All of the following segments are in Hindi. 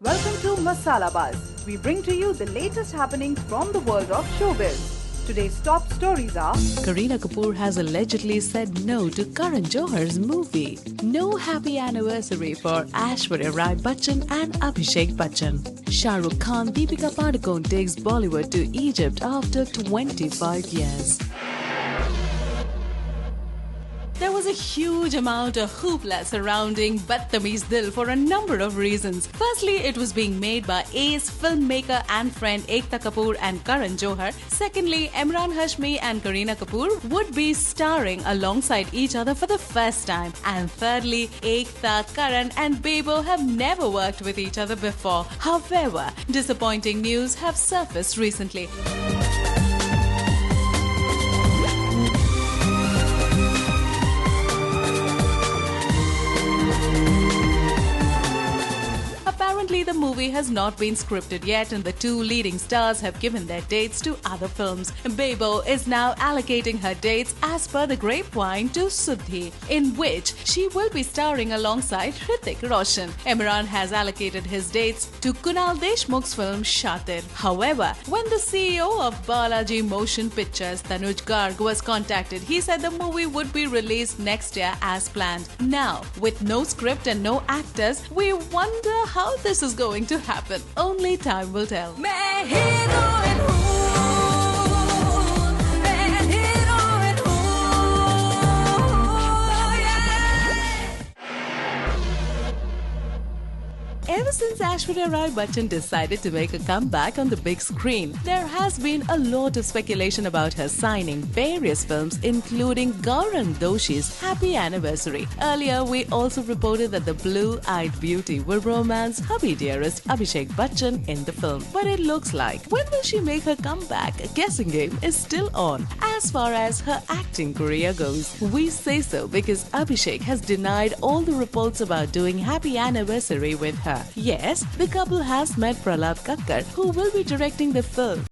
Welcome to Masala Buzz. We bring to you the latest happenings from the world of showbiz. Today's top stories are: Kareena Kapoor has allegedly said no to Karan Johar's movie. No happy anniversary for Aishwarya Rai Bachchan and Abhishek Bachchan. Shah Rukh Khan Deepika Padukone takes Bollywood to Egypt after 25 years. There was a huge amount of hoopla surrounding Badtameez Dil for a number of reasons. Firstly, it was being made by ace filmmaker and friend Ekta Kapoor and Karan Johar. Secondly, Emraan Hashmi and Kareena Kapoor would be starring alongside each other for the first time. And thirdly, Ekta, Karan and Bebo have never worked with each other before. However, disappointing news have surfaced recently. Apparently, the movie has not been scripted yet and the two leading stars have given their dates to other films. Bebo is now allocating her dates as per the grapevine to Suddhi, in which she will be starring alongside Hrithik Roshan. Emraan has allocated his dates to Kunal Deshmukh's film Shatir. However, when the CEO of Balaji Motion Pictures, Tanuj Garg, was contacted, he said the movie would be released next year as planned. Now, with no script and no actors, we wonder how this is going to happen. Only time will tell. Ever since Aishwarya Rai Bachchan decided to make a comeback on the big screen, there has been a lot of speculation about her signing various films, including Gaurang Doshi's Happy Anniversary. Earlier, we also reported that the blue-eyed beauty will romance hubby dearest Abhishek Bachchan in the film. But it looks like, when will she make her comeback? A guessing game is still on. As far as her acting career goes, we say so because Abhishek has denied all the reports about doing Happy Anniversary with her. Yes, the couple has met Prahlad Kakkar, who will be directing the film.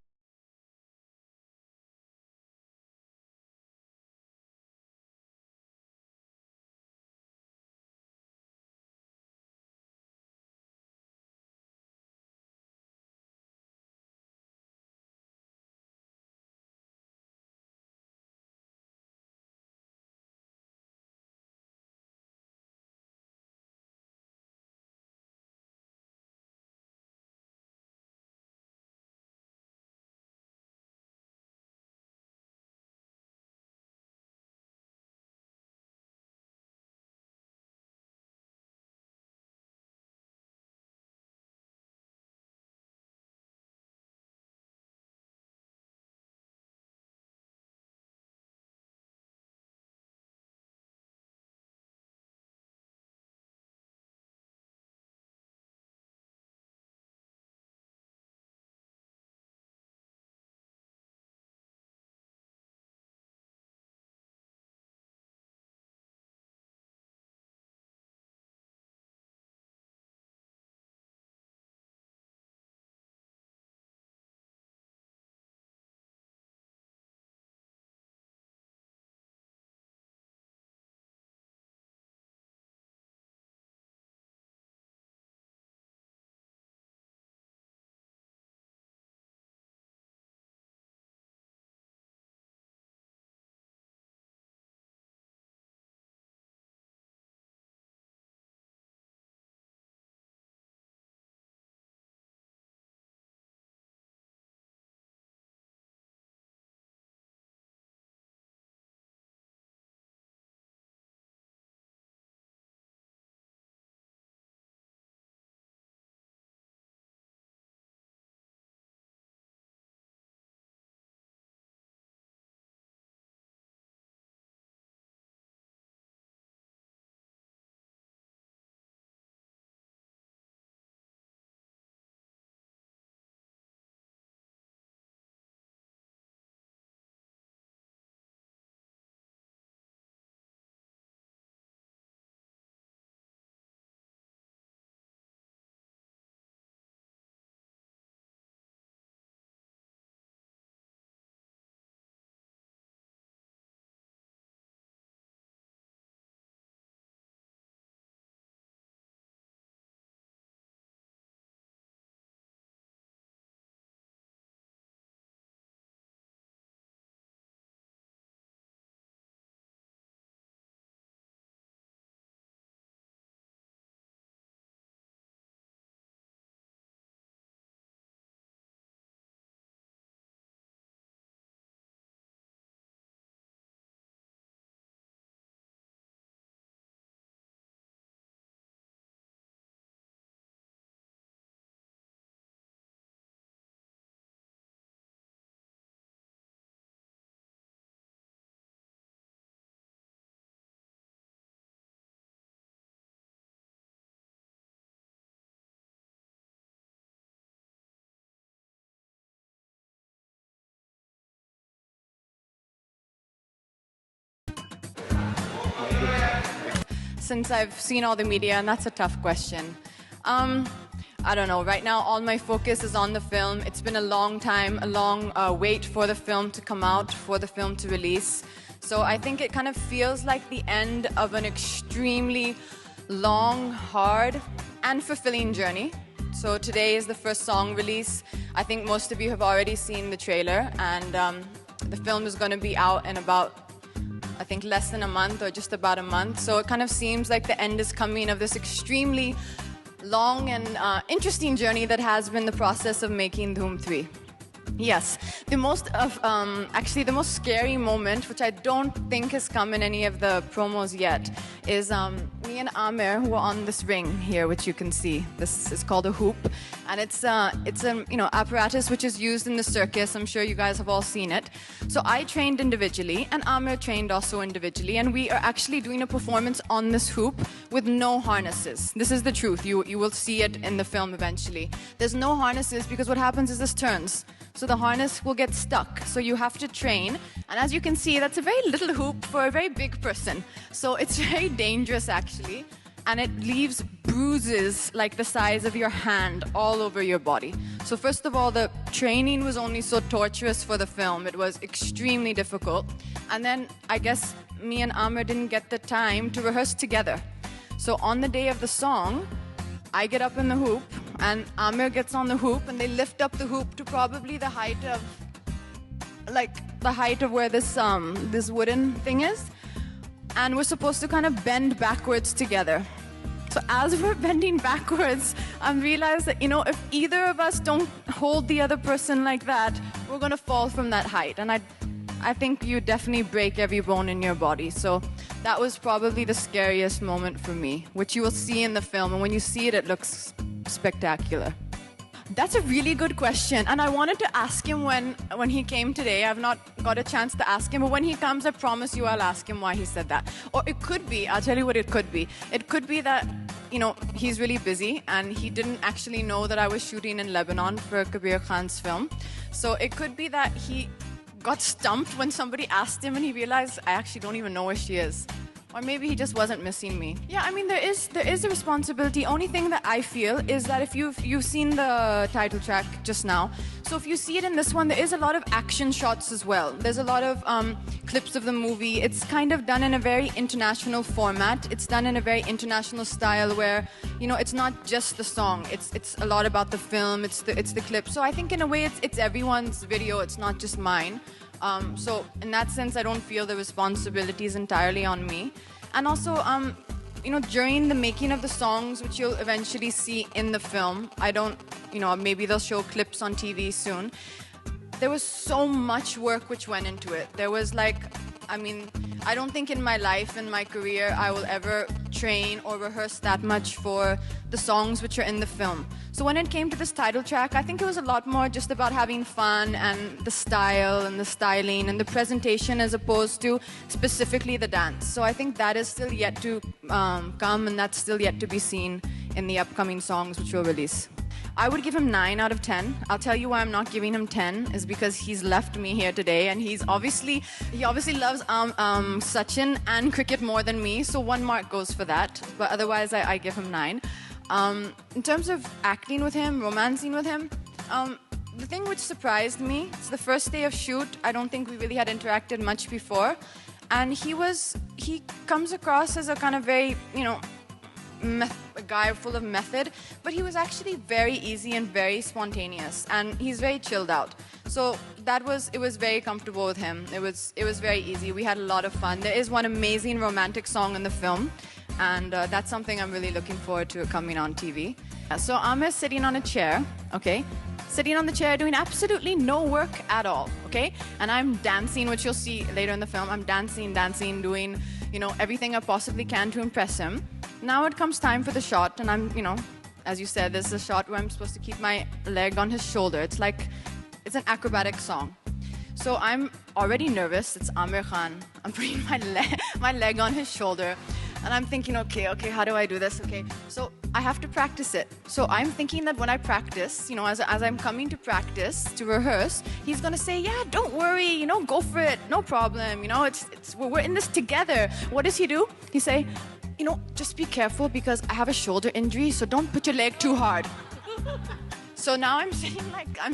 since I've seen all the media, and that's a tough question. I don't know. Right now, all my focus is on the film. It's been a long time, a long wait for the film to come out, for the film to release. So I think it kind of feels like the end of an extremely long, hard, and fulfilling journey. So today is the first song release. I think most of you have already seen the trailer, and the film is going to be out in about, I think, less than a month or just about a month. So it kind of seems like the end is coming of this extremely long and interesting journey that has been the process of making Dhoom 3. Yes, actually the most scary moment, which I don't think has come in any of the promos yet, is me and Amir, who are on this ring here, which you can see. This is called a hoop, and it's an apparatus which is used in the circus. I'm sure you guys have all seen it. So I trained individually, and Amir trained also individually, and we are actually doing a performance on this hoop with no harnesses. This is the truth. You will see it in the film eventually. There's no harnesses because what happens is this turns. So the harness will get stuck. So you have to train. And as you can see, that's a very little hoop for a very big person. So it's very dangerous, actually. And it leaves bruises like the size of your hand all over your body. So first of all, the training was only so torturous for the film. It was extremely difficult. And then I guess me and Amr didn't get the time to rehearse together. So on the day of the song, I get up in the hoop, and Amir gets on the hoop, and they lift up the hoop to probably the height of where this wooden thing is, and we're supposed to kind of bend backwards together. So as we're bending backwards, I realized that, if either of us don't hold the other person like that, we're gonna fall from that height, and I think you definitely break every bone in your body. So that was probably the scariest moment for me, which you will see in the film. And when you see it, it looks spectacular. That's a really good question. And I wanted to ask him when he came today. I've not got a chance to ask him. But when he comes, I promise you I'll ask him why he said that. Or it could be, I'll tell you what it could be. It could be that, he's really busy and he didn't actually know that I was shooting in Lebanon for Kabir Khan's film. So it could be that he got stumped when somebody asked him and he realized I actually don't even know where she is. Or maybe he just wasn't missing me. Yeah, I mean, there is a responsibility. Only thing that I feel is that if you've seen the title track just now, so if you see it in this one, there is a lot of action shots as well. There's a lot of clips of the movie. It's kind of done in a very international format. It's done in a very international style where, it's not just the song. It's a lot about the film. It's the clip. So I think in a way it's everyone's video. It's not just mine. So in that sense, I don't feel the responsibility is entirely on me. And also, during the making of the songs, which you'll eventually see in the film, maybe they'll show clips on TV soon. There was so much work which went into it. There was I don't think in my life, in my career, I will ever train or rehearse that much for the songs which are in the film. So when it came to this title track, I think it was a lot more just about having fun and the style and the styling and the presentation as opposed to specifically the dance. So I think that is still yet to come, and that's still yet to be seen in the upcoming songs which we'll release. I would give him 9 out of 10. I'll tell you why I'm not giving him 10 is because he's left me here today, and he obviously loves Sachin and cricket more than me, so 1 mark goes for that. But otherwise, I give him 9. In terms of acting with him, romancing with him, the thing which surprised me, it's the first day of shoot. I don't think we really had interacted much before, and he comes across as a kind of very, a guy full of method, but he was actually very easy and very spontaneous, and he's very chilled out. So it was very comfortable with him. It was very easy. We had a lot of fun. There is one amazing romantic song in the film, and that's something I'm really looking forward to coming on TV. So Amir's sitting on a chair, okay? Sitting on the chair doing absolutely no work at all, okay? And I'm dancing, which you'll see later in the film. I'm dancing, doing, everything I possibly can to impress him. Now it comes time for the shot, and I'm, as you said, there's a shot where I'm supposed to keep my leg on his shoulder. It's an acrobatic song. So I'm already nervous. It's Amir Khan. I'm putting my leg on his shoulder, and I'm thinking, okay, how do I do this? Okay, so I have to practice it. So I'm thinking that when I practice, as I'm coming to practice, to rehearse, he's gonna say, yeah, don't worry, go for it, no problem, we're in this together. What does he do? He say, you know, just be careful because I have a shoulder injury, so don't put your leg too hard. So now I'm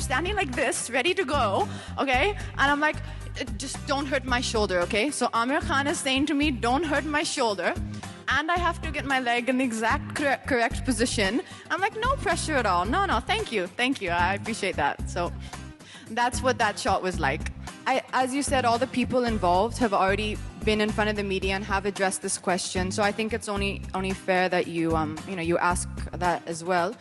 standing like this, ready to go, okay? And I'm like, just don't hurt my shoulder, okay? So Amir Khan is saying to me, don't hurt my shoulder. And I have to get my leg in the exact correct position. I'm like, no pressure at all. No, thank you. I appreciate that. So that's what that shot was like. As you said, all the people involved have already been in front of the media and have addressed this question. So I think it's only fair that you you ask that as well.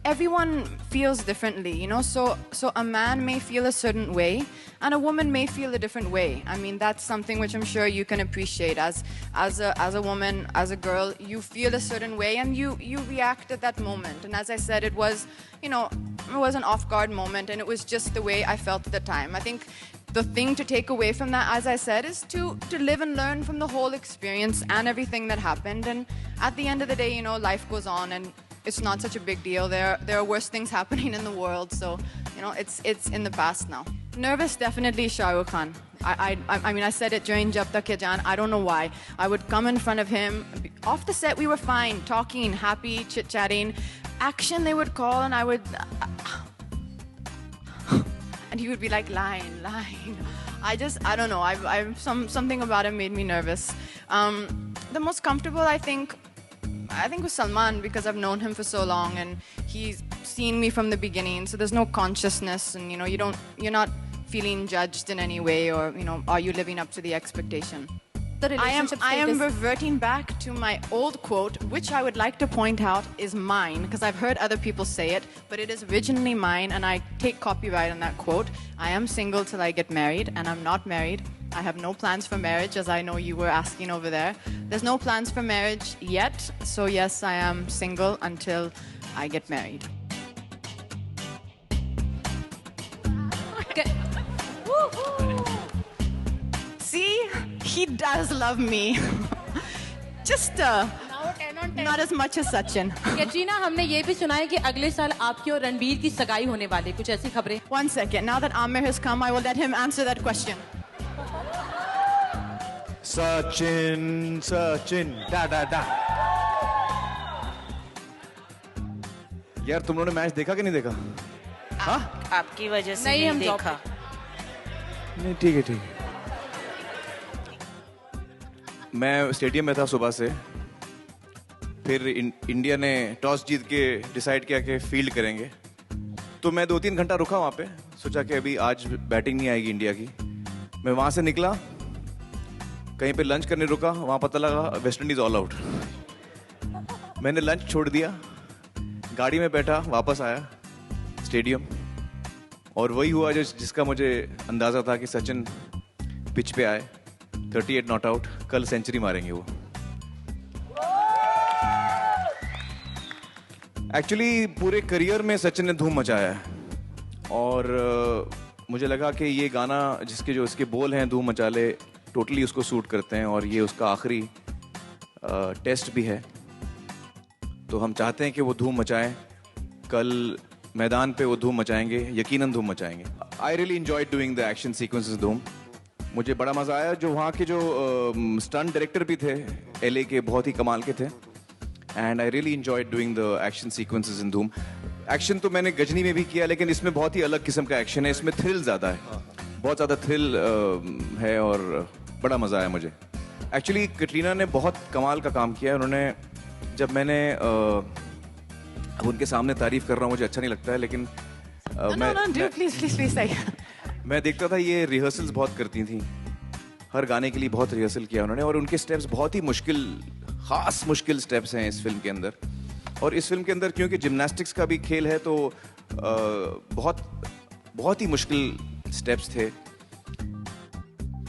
Everyone feels differently, you know. So a man may feel a certain way, and a woman may feel a different way. I mean, that's something which I'm sure you can appreciate. As a woman, as a girl, you feel a certain way, and you react at that moment. And as I said, it was an off-guard moment, and it was just the way I felt at the time. I think the thing to take away from that, as I said, is to live and learn from the whole experience and everything that happened. And at the end of the day, you know, life goes on, and it's not such a big deal. There are worse things happening in the world, so you know, it's in the past now. Nervous, definitely Shah Rukh Khan. I mean, I said it during Jab Tak Hai Jaan. I don't know why. I would come in front of him. Off the set, we were fine, talking, happy, chit-chatting. Action, they would call, and I would... and he would be like, line. I don't know. Something about him made me nervous. The most comfortable, I think was Salman, because I've known him for so long and he's seen me from the beginning. So there's no consciousness, and you know, you're not feeling judged in any way, or you know, are you living up to the expectation? I am reverting back to my old quote, which I would like to point out is mine, because I've heard other people say it, but it is originally mine, and I take copyright on that quote. I am single till I get married, and I'm not married. I have no plans for marriage, as I know you were asking over there. There's no plans for marriage yet, so yes, I am single until I get married. See? He does love me. Just not as much as Sachin. Katrina, हमने ये भी सुना है कि अगले साल आपकी और रणबीर की सगाई होने वाली है, कुछ ऐसी खबरें? 1 second. Now that Amir has come, I will let him answer that question. Sachin, da. यार तुम लोगों ने मैच देखा कि नहीं देखा? हाँ? आपकी वजह से नहीं देखा। नहीं, ठीक है। मैं स्टेडियम में था सुबह से, फिर इंडिया ने टॉस जीत के डिसाइड किया कि फील्ड करेंगे, तो मैं 2-3 घंटा रुका वहाँ पे, सोचा कि अभी आज बैटिंग नहीं आएगी इंडिया की। मैं वहाँ से निकला, कहीं पे लंच करने रुका, वहाँ पता लगा वेस्ट इंडीज ऑल आउट। मैंने लंच छोड़ दिया, गाड़ी में बैठा, वापस आया स्टेडियम, और वही हुआ जिसका मुझे अंदाज़ा था कि सचिन पिच पे आए, 38 नॉट आउट, कल सेंचुरी मारेंगे वो। एक्चुअली पूरे करियर में सचिन ने धूम मचाया है, और मुझे लगा कि ये गाना जो इसके बोल हैं, धूम मचा ले, टोटली उसको सूट करते हैं, और ये उसका आखिरी टेस्ट भी है, तो हम चाहते हैं कि वो धूम मचाएं। कल मैदान पे वो धूम मचाएंगे, यकीनन धूम मचाएंगे। I really enjoyed doing the action sequences Dhoom. मुझे बड़ा मज़ा आया। जो वहाँ के जो स्टंट डायरेक्टर भी थे LA के, बहुत ही कमाल के थे, and I really enjoyed doing the action sequences in Dhoom. Action तो मैंने गजनी में भी किया, लेकिन इसमें बहुत ही अलग किस्म का एक्शन है, इसमें थ्रिल ज़्यादा है, बहुत ज़्यादा थ्रिल है, और बड़ा मज़ा आया मुझे। एक्चुअली कैटरीना ने बहुत कमाल का काम किया है। उन्होंने, जब मैंने अब उनके सामने तारीफ कर रहा हूँ, मुझे अच्छा नहीं लगता है, लेकिन मैं देखता था ये रिहर्सल्स बहुत करती थी, हर गाने के लिए बहुत रिहर्सल किया उन्होंने, और उनके स्टेप्स बहुत ही मुश्किल स्टेप्स हैं इस फिल्म के अंदर। और इस फिल्म के अंदर क्योंकि जिम्नास्टिक्स का भी खेल है, तो बहुत ही मुश्किल स्टेप्स थे,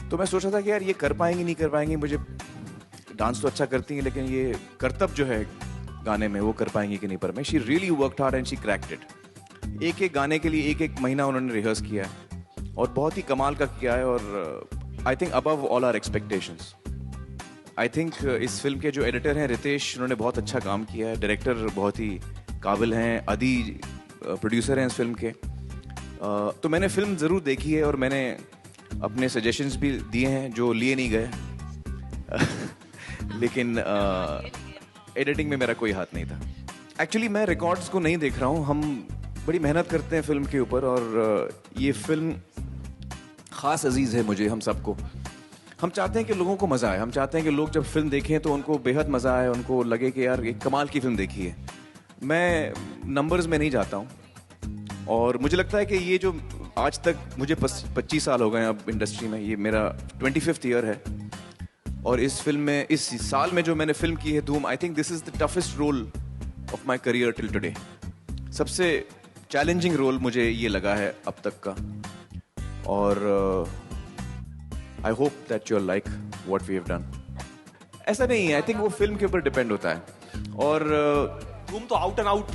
तो मैं सोच रहा था कि यार ये कर पाएंगी नहीं कर पाएंगी। मुझे डांस तो अच्छा करती हैं, लेकिन ये करतब जो है गाने में, वो कर पाएंगी कि नहीं। पर मैं she really worked hard and she cracked it. एक गाने के लिए एक महीना उन्होंने रिहर्स किया है, और बहुत ही कमाल का किया है, और I think above all our expectations. I think इस फिल्म के जो एडिटर हैं रितेश, उन्होंने बहुत अच्छा काम किया है, डायरेक्टर बहुत ही काबिल हैं, आदि प्रोड्यूसर हैं इस फिल्म के। तो मैंने फिल्म ज़रूर देखी है, और मैंने अपने सजेशंस भी दिए हैं जो लिए नहीं गए। लेकिन एडिटिंग में मेरा कोई हाथ नहीं था. एक्चुअली मैं रिकॉर्ड्स को नहीं देख रहा हूँ. हम बड़ी मेहनत करते हैं फिल्म के ऊपर और ये फिल्म ख़ास अजीज़ है मुझे, हम सबको. हम चाहते हैं कि लोगों को मज़ा आए. हम चाहते हैं कि लोग जब फिल्म देखें तो उनको बेहद मज़ा आए, उनको लगे कि यार एक कमाल की फिल्म देखी है. मैं नंबर्स में नहीं जाता हूँ और मुझे लगता है कि ये जो आज तक मुझे 25 साल हो गए हैं अब इंडस्ट्री में, ये मेरा 25th ईयर है और इस फिल्म में, इस साल में जो मैंने फिल्म की है Dhoom, I think this is the toughest role of my career till today. सबसे चैलेंजिंग रोल मुझे ये लगा है अब तक का और I hope that you are like what we have done. ऐसा नहीं है, आई थिंक वो फिल्म के ऊपर डिपेंड होता है. और धूम तो out and out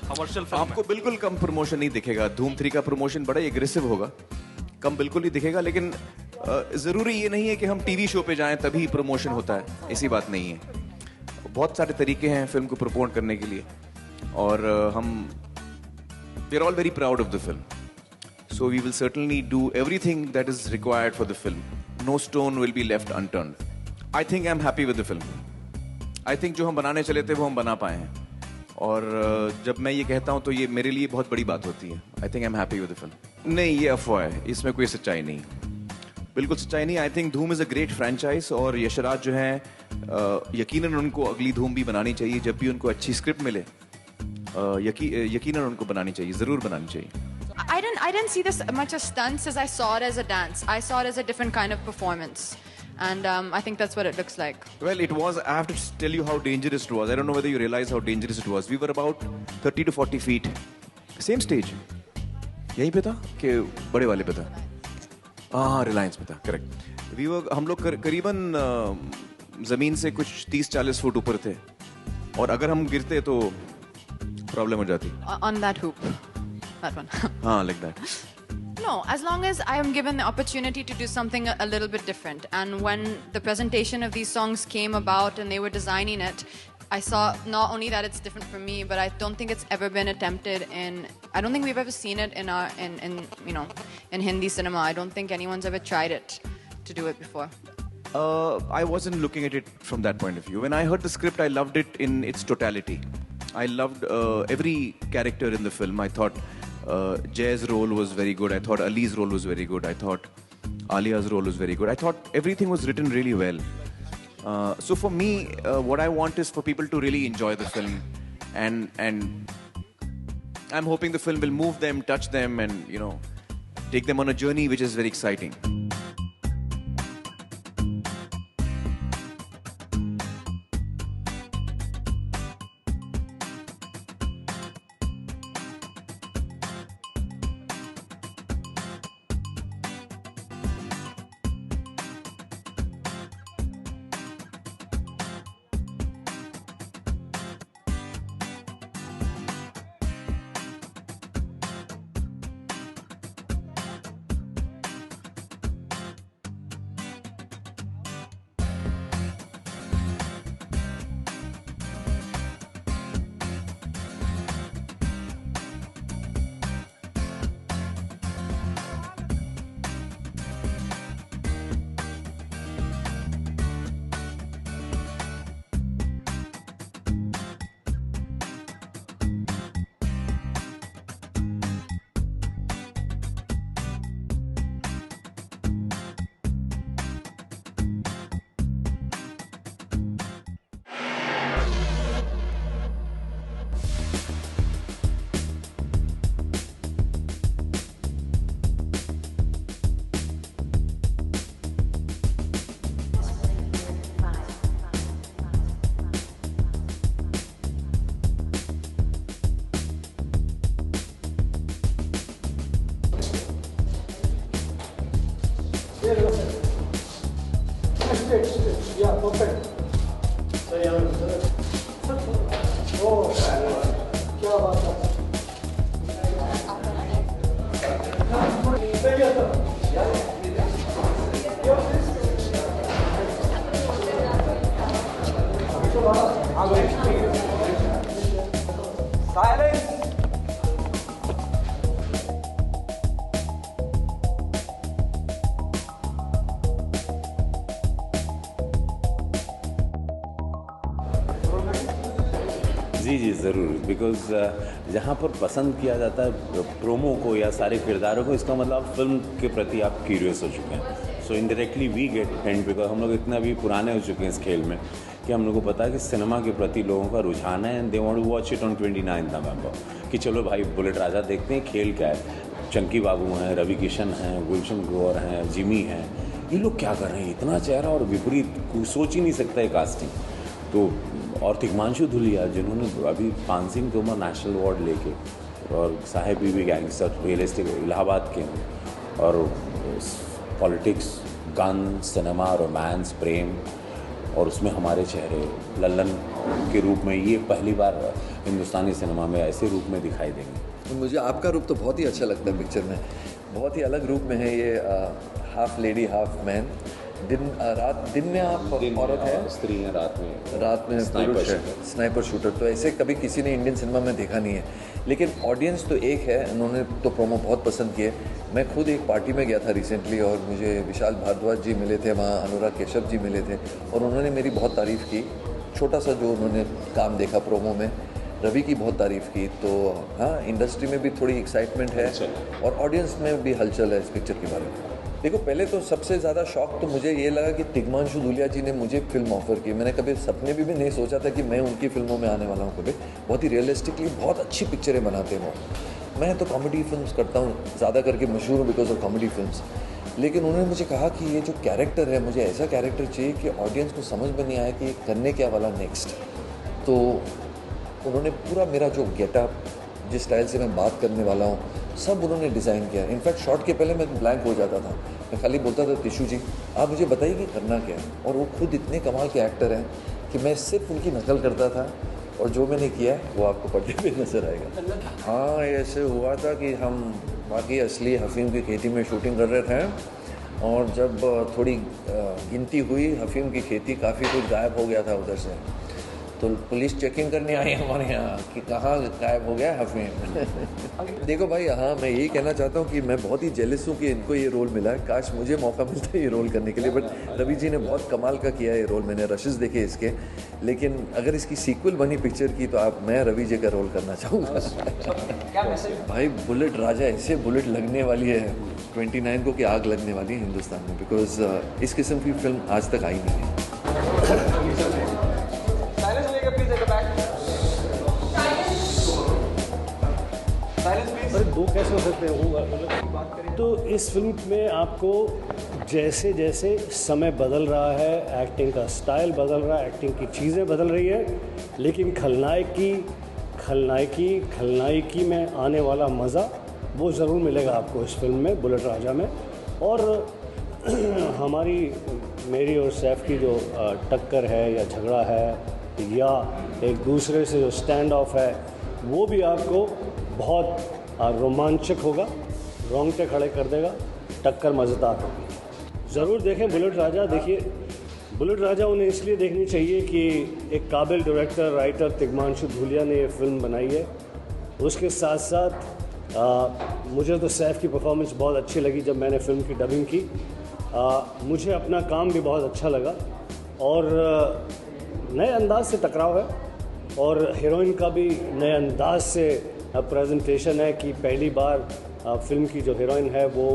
commercial film आपको बिल्कुल कम प्रमोशन नहीं दिखेगा. धूम 3 का प्रमोशन बड़ा एग्रेसिव होगा, कम बिल्कुल नहीं दिखेगा. लेकिन ज़रूरी ये नहीं है कि हम टीवी शो पे जाएं तभी प्रमोशन होता है, ऐसी बात नहीं है. बहुत सारे तरीके हैं फिल्म को प्रमोट करने के लिए और हम we are all very proud of the film. So we will certainly do everything that is required for the film. No stone will be left unturned. I think I'm happy with the film. I think जो हम बनाने चले थे वो हम बना पाए हैं और जब मैं ये कहता हूँ तो ये मेरे लिए बहुत बड़ी बात होती है. I think I'm happy with the film. नहीं, ये अफवाह है, इसमें कोई सच्चाई नहीं, बिल्कुल सच्चाई नहीं. I think धूम is a great franchise और यशराज जो हैं यकीनन उनको अगली धूम भी बनानी चाहिए. जब भी उनको अच्छी स्क्रिप्ट मिले यकीनन उनको बनानी चाहिए, ज़रूर बनानी चाहिए. I didn't see this much as stunts as I saw it as a dance. I saw it as a different kind of performance. And I think that's what it looks like. Well, it was, I have to tell you how dangerous it was. I don't know whether you realize how dangerous it was. We were about 30 to 40 feet. Same stage. यहीं पे था कि बड़े वाले पे था? हाँ, रिलायंस पे था, करेक्ट. हम लोग करीबन ज़मीन से कुछ 30-40 फुट ऊपर थे और अगर हम गिरते तो प्रॉब्लम हो जाती. On that hoop. That one. Like that. No, as long as I am given the opportunity to do something a little bit different. And when the presentation of these songs came about and they were designing it, I saw not only that it's different for me, but I don't think it's ever been attempted I don't think we've ever seen it in Hindi cinema. I don't think anyone's ever tried it to do it before. I wasn't looking at it from that point of view. When I heard the script, I loved it in its totality. I loved every character in the film. I thought Jay's role was very good. I thought Ali's role was very good. I thought Alia's role was very good. I thought everything was written really well. So for me, what I want is for people to really enjoy the film, and I'm hoping the film will move them, touch them, and take them on a journey which is very exciting. Yeah, perfect. Oh, क्या बात है. Silence. जी ज़रूर, बिकॉज जहाँ पर पसंद किया जाता है प्रोमो को या सारे किरदारों को, इसका मतलब फिल्म के प्रति आप क्यूरियस हो चुके हैं. So indirectly we get hint, because हम लोग इतना भी पुराने हो चुके हैं इस खेल में कि हम लोग को पता है कि सिनेमा के प्रति लोगों का रुझान है and they want to watch it on 29 November. कि चलो भाई बुलेट राजा देखते हैं, खेल क्या है. चंकी बाबू हैं, रवि किशन हैं, गुलशन ग्रोवर हैं, जिमी हैं, ये लोग क्या कर रहे हैं. इतना चेहरा और विपरीत, सोच ही नहीं सकता है कास्टिंग. तो और तिग्मांशु धूलिया जिन्होंने अभी पानसिंह तोमर नेशनल अवार्ड लेके, और साहेब बीबी गैंगस्टर रियलिस्टिक इलाहाबाद के हैं, और पॉलिटिक्स, गन, सिनेमा, रोमांस, प्रेम, और उसमें हमारे चेहरे लल्लन के रूप में ये पहली बार हिंदुस्तानी सिनेमा में ऐसे रूप में दिखाई देंगे. मुझे आपका रूप तो बहुत ही अच्छा लगता है पिक्चर में. बहुत ही अलग रूप में है ये, हाफ लेडी हाफ मैन. दिन में आप औरत है, स्त्री है, रात में पुरुष है, स्नाइपर शूटर. तो ऐसे कभी किसी ने इंडियन सिनेमा में देखा नहीं है. लेकिन ऑडियंस तो एक है. उन्होंने तो प्रोमो बहुत पसंद किए. मैं खुद एक पार्टी में गया था रिसेंटली और मुझे विशाल भारद्वाज जी मिले थे वहाँ, अनुराग केशव जी मिले थे, और उन्होंने मेरी बहुत तारीफ़ की. छोटा सा जो उन्होंने काम देखा प्रोमो में, रवि की बहुत तारीफ़ की. तो हाँ, इंडस्ट्री में भी थोड़ी एक्साइटमेंट है और ऑडियंस में भी हलचल है इस पिक्चर के बारे में. देखो, पहले तो सबसे ज़्यादा शौक तो मुझे ये लगा कि तिग्मांशु धूलिया जी ने मुझे फिल्म ऑफ़र की. मैंने कभी सपने भी नहीं सोचा था कि मैं उनकी फिल्मों में आने वाला हूँ कभी. बहुत ही रियलिस्टिकली बहुत अच्छी पिक्चरें बनाते हैं वो. मैं तो कॉमेडी फिल्म्स करता हूँ, ज़्यादा करके मशहूर हूँ बिकॉज ऑफ कॉमेडी फिल्म्स. लेकिन उन्होंने मुझे कहा कि ये जो कैरेक्टर है, मुझे ऐसा कैरेक्टर चाहिए कि ऑडियंस को समझ में नहीं आया कि करने क्या वाला नेक्स्ट. तो उन्होंने पूरा मेरा जो गेटअप, जिस स्टाइल से मैं बात करने वाला हूँ, सब उन्होंने डिज़ाइन किया. इनफैक्ट शॉट के पहले मैं ब्लैंक हो जाता था. मैं खाली बोलता था, टिशू जी आप मुझे बताइए कि करना क्या है. और वो खुद इतने कमाल के एक्टर हैं कि मैं सिर्फ उनकी नकल करता था, और जो मैंने किया वो आपको पर्दे पे नज़र आएगा. हाँ, ऐसे हुआ था कि हम बाकी असली अफीम की खेती में शूटिंग कर रहे थे, और जब थोड़ी गिनती हुई, अफीम की खेती काफ़ी कुछ गायब हो गया था उधर से. तो पुलिस चेकिंग करने आई हमारे यहाँ कि कहाँ गायब हो गया अफीम. देखो भाई, हाँ, मैं यही कहना चाहता हूँ कि मैं बहुत ही जेलस हूँ कि इनको ये रोल मिला है. काश मुझे मौका मिलता है ये रोल करने के लिए. बट रवि जी ने बहुत कमाल का किया है ये रोल. मैंने रशेस देखे इसके. लेकिन अगर इसकी सीक्वल बनी पिक्चर की तो मैं रवि जी का रोल करना चाहूँगा. भाई, बुलेट राजा ऐसे बुलेट लगने वाली है 29 को कि आग लगने वाली है हिंदुस्तान में. बिकॉज इस किस्म की फिल्म आज तक आई नहीं है. अरे दो कैसे हो सकते हैं. तो इस फिल्म में आपको जैसे जैसे समय बदल रहा है, एक्टिंग का स्टाइल बदल रहा है, एक्टिंग की चीज़ें बदल रही है, लेकिन खलनायकी में आने वाला मज़ा वो ज़रूर मिलेगा आपको इस फिल्म में, बुलेट राजा में. और मेरी और सैफ की जो टक्कर है या झगड़ा है या एक दूसरे से जो स्टैंड ऑफ है, वो भी आपको बहुत रोमांचक होगा, रोंगटे खड़े कर देगा. टक्कर मज़ेदार होगी. ज़रूर देखें बुलेट राजा. देखिए, बुलेट राजा उन्हें इसलिए देखनी चाहिए कि एक काबिल डायरेक्टर, राइटर तिग्मांशु धूलिया ने ये फिल्म बनाई है. उसके साथ साथ मुझे तो सैफ की परफॉर्मेंस बहुत अच्छी लगी जब मैंने फ़िल्म की डबिंग की. मुझे अपना काम भी बहुत अच्छा लगा, और नए अंदाज से टकराव है, और हीरोइन का भी नए अंदाज से प्रेजेंटेशन है कि पहली बार फिल्म की जो हीरोइन है वो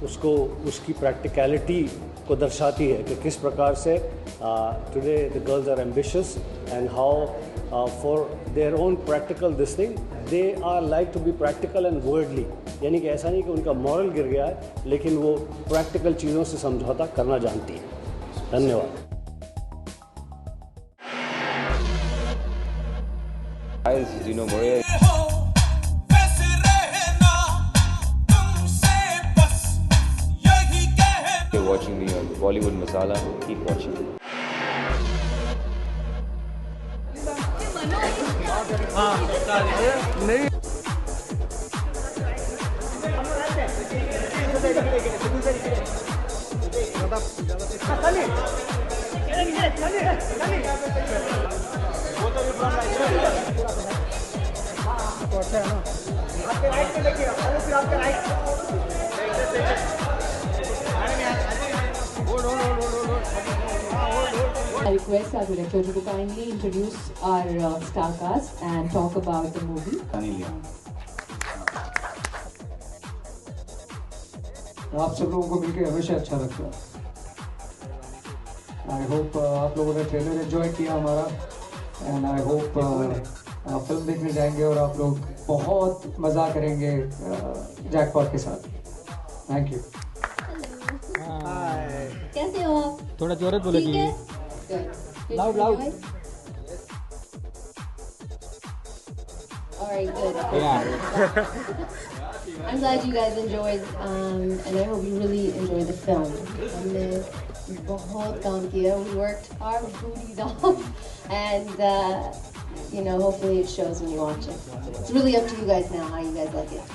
उसको उसकी प्रैक्टिकलिटी को दर्शाती है कि किस प्रकार से today the girls are ambitious and how for their own practical this thing they are like to be practical and worldly. यानी कि ऐसा नहीं कि उनका मॉरल गिर गया है, लेकिन वो प्रैक्टिकल चीज़ों से समझौता करना जानती है. धन्यवाद. Hi, this is Dino Morea. You're watching me on Bollywood Masala. Keep watching. आपके राइट में देखिए, फिर आपके right. Hold I request our director to kindly introduce our star cast and talk about the movie. आप सब लोगों को मिलकर हमेशा अच्छा लगता है। आई होप आप लोगों ने ट्रेलर एंजॉय किया हमारा, एंड आई होप आप फिल्म देखने जाएंगे और आप लोग बहुत मज़ा करेंगे जैकपॉट के साथ। Thank you. कैसे हो आप? थोड़ा जोर से बोलेगी। Loud. All right, good. Yeah. I'm glad you guys enjoyed, and I hope you really enjoyed the film. हमने बहुत काम किया. We worked our booties off, and hopefully it shows when you watch it. It's really up to you guys now how you guys like it.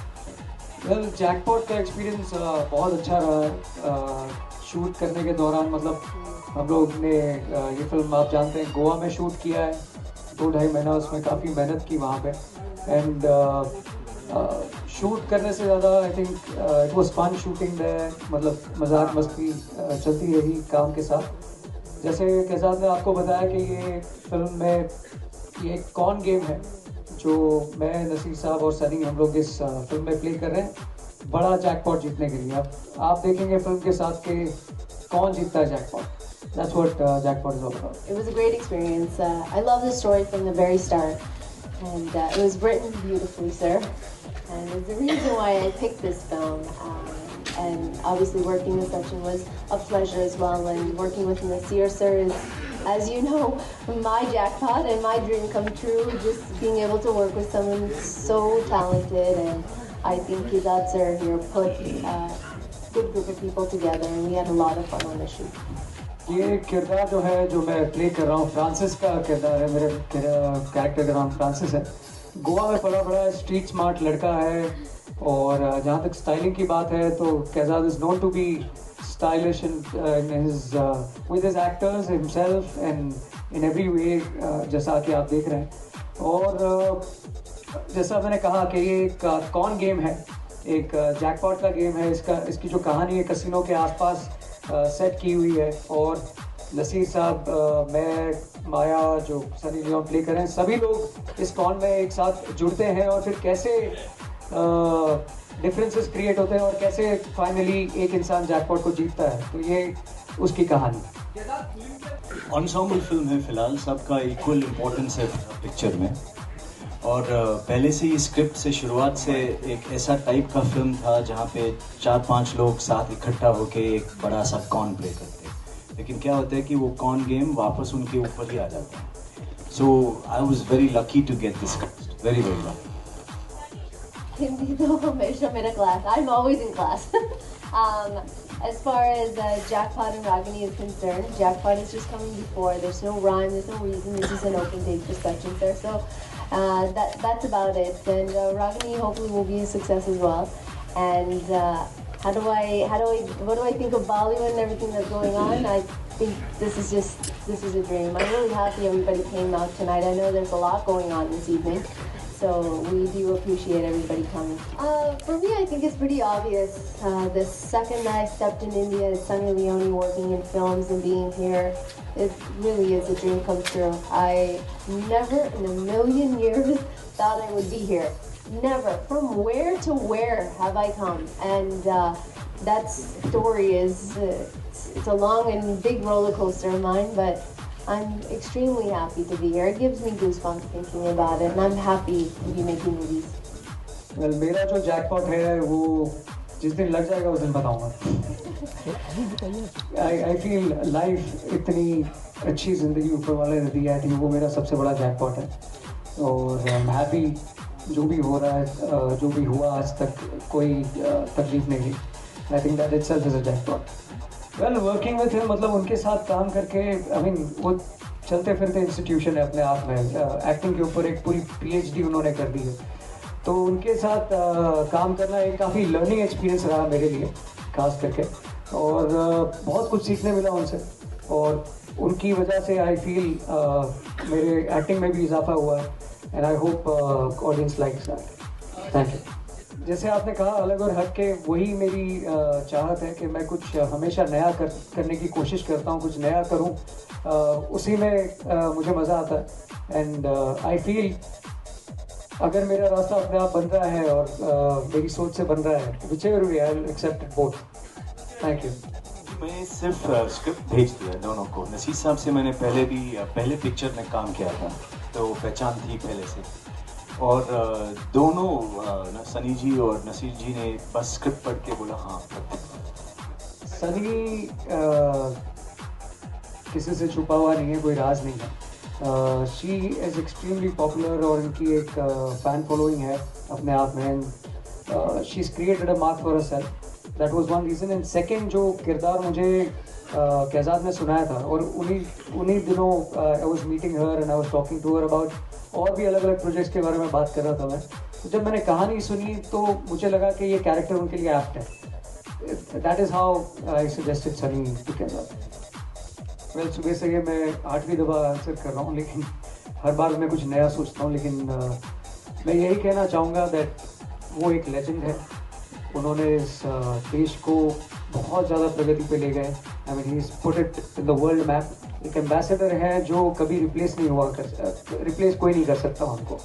Well, jackpot का एक्सपीरियंस बहुत अच्छा रहा। शूट करने के दौरान मतलब हम लोग ने ये फिल्म आप जानते हैं गोवा में शूट किया है। 2-2.5 महीना उसमें काफ़ी मेहनत की वहाँ पे, एंड शूट करने से ज़्यादा I think it was fun shooting there. मतलब मजाक मस्ती चलती रही काम के साथ। जैसे कैसाद ने आपको बताया कि ये फिल्म में ये एक कॉन गेम है जो मैं, नसीर साहब और सनी हम लोग इस फिल्म में प्ले कर रहे हैं बड़ा जैकपॉट जीतने के लिए। अब आप देखेंगे फिल्म के साथ कि कौन जीतता है jackpot. That's what Jackpot is all about. It was a great experience. I love the story from the very start, and it was written beautifully, sir. And it's the reason why I picked this film. And obviously, working with Sachin was a pleasure as well. And working with Nasir, sir, is, as you know, my jackpot and my dream come true. Just being able to work with someone so talented, and I think Kizad sir here put a good group of people together, and we had a lot of fun on the shoot. ये किरदार जो है जो मैं प्ले कर रहा हूँ फ्रांसिस का किरदार है। मेरे कैरेक्टर का नाम फ्रांसिस है। गोवा में पला बड़ा स्ट्रीट स्मार्ट लड़का है, और जहाँ तक स्टाइलिंग की बात है तो Kaizad is known to be stylish with his actors himself and in every way, जैसा कि आप देख रहे हैं। और जैसा मैंने कहा कि ये एक कॉन गेम है, एक जैकपॉट का गेम है। इसकी जो कहानी है कसिनो के आसपास सेट की हुई है, और नसीर साहब, मैं, माया जो सनी लियोन प्ले करें, सभी लोग इस कॉन में एक साथ जुड़ते हैं और फिर कैसे डिफरेंसेस क्रिएट होते हैं और कैसे फाइनली एक इंसान जैकपॉट को जीतता है। तो ये उसकी कहानी। एंसेम्बल फिल्म है, फिलहाल सबका इक्वल इम्पोर्टेंस है पिक्चर में, और पहले से ही स्क्रिप्ट से शुरुआत से एक ऐसा टाइप का फिल्म था जहाँ पे 4-5 लोग साथ इकट्ठा होके एक बड़ा सा कॉन प्ले करते हैं। लेकिन क्या होता है कि वो कॉन गेम वापस उनके ऊपर ही आ जाता है। So I was very lucky to get this script, very lucky. Hindi तो हमेशा मेरा class, I'm always in class. As far as Jackpot and Ragini is concerned, Jackpot is just coming before. There's no rhyme, there's no reason. This is an open date for Sachin sir. So that's about it. And Ragini hopefully will be a success as well. And what do I think of Bollywood and everything that's going on? I think this is a dream. I'm really happy everybody came out tonight. I know there's a lot going on this evening. So we do appreciate everybody coming. For me, I think it's pretty obvious. The second I stepped in India, Sunny Leone working in films and being here, it really is a dream come true. I never in a million years thought I would be here. Never. From where to where have I come? And that story is, it's a long and big roller coaster of mine, but I'm extremely happy to be here. It gives me goosebumps thinking about it, and I'm happy to be making movies. Well, मेरा जो जैकपॉट है वो जिस दिन लग जाएगा उस दिन बताऊंगा। I feel लाइफ इतनी अच्छी ज़िंदगी ऊपर वाले ने दी है, आई थिंक वो मेरा सबसे बड़ा जैकपॉट है। और आई एम हैप्पी जो भी हो रहा है, जो भी हुआ आज तक कोई तकलीफ नहीं हुई। I think that itself is a jackpot. Well, working with him मतलब उनके साथ काम करके, आई मीन वो चलते फिरते इंस्टीट्यूशन है अपने आप में। एक्टिंग के ऊपर एक पूरी PhD उन्होंने कर दी है, तो उनके साथ काम करना एक काफ़ी लर्निंग एक्सपीरियंस रहा मेरे लिए खास करके, और बहुत कुछ सीखने मिला उनसे, और उनकी वजह से आई फील मेरे एक्टिंग में भी इजाफा हुआ है, and I hope audience likes that. Thank you. जैसे आपने कहा अलग और हट के, वही मेरी चाहत है कि मैं कुछ हमेशा नया करने की कोशिश करता हूँ, कुछ नया करूँ उसी में मुझे मज़ा आता है एंड आई फील अगर मेरा रास्ता अपने आप बन रहा है और मेरी सोच से बन रहा है, whichever way I'll accept it both. Thank you. मैं सिर्फ स्क्रिप्ट भेज दिया दोनों को। नसीर साहब से मैंने पहले पिक्चर में काम किया था, तो पहचान थी पहले से। और दोनों सनी जी और नसीर जी ने बस स्क्रिप्ट पढ़ के बोला हाँ। सनी किसी से छुपा हुआ नहीं है, कोई राज नहीं है। शी इज़ एक्सट्रीमली पॉपुलर और उनकी एक फ़ैन फॉलोइंग है अपने आप में। She is created a mark for herself. That was one reason. And second, जो किरदार मुझे कैजाद ने सुनाया था और उन्हीं दिनों I was meeting her and I was talking to her about और भी अलग अलग प्रोजेक्ट्स के बारे में बात कर रहा था मैं। तो जब मैंने कहानी सुनी तो मुझे लगा कि ये कैरेक्टर उनके लिए एप्ट है। That is how I suggested Sunny to Kaizad. Well, सुबह से ये मैं 8वीं दफ़ा आंसर कर रहा हूँ, लेकिन हर बार मैं कुछ नया सोचता हूँ। लेकिन मैं यही कहना चाहूँगा दैट वो एक लेजेंड है। उन्होंने इस देश को बहुत ज़्यादा प्रगति पे ले गए। I mean he is put it in the world map. एक एम्बेसडर है जो कभी रिप्लेस कोई नहीं कर सकता उनको।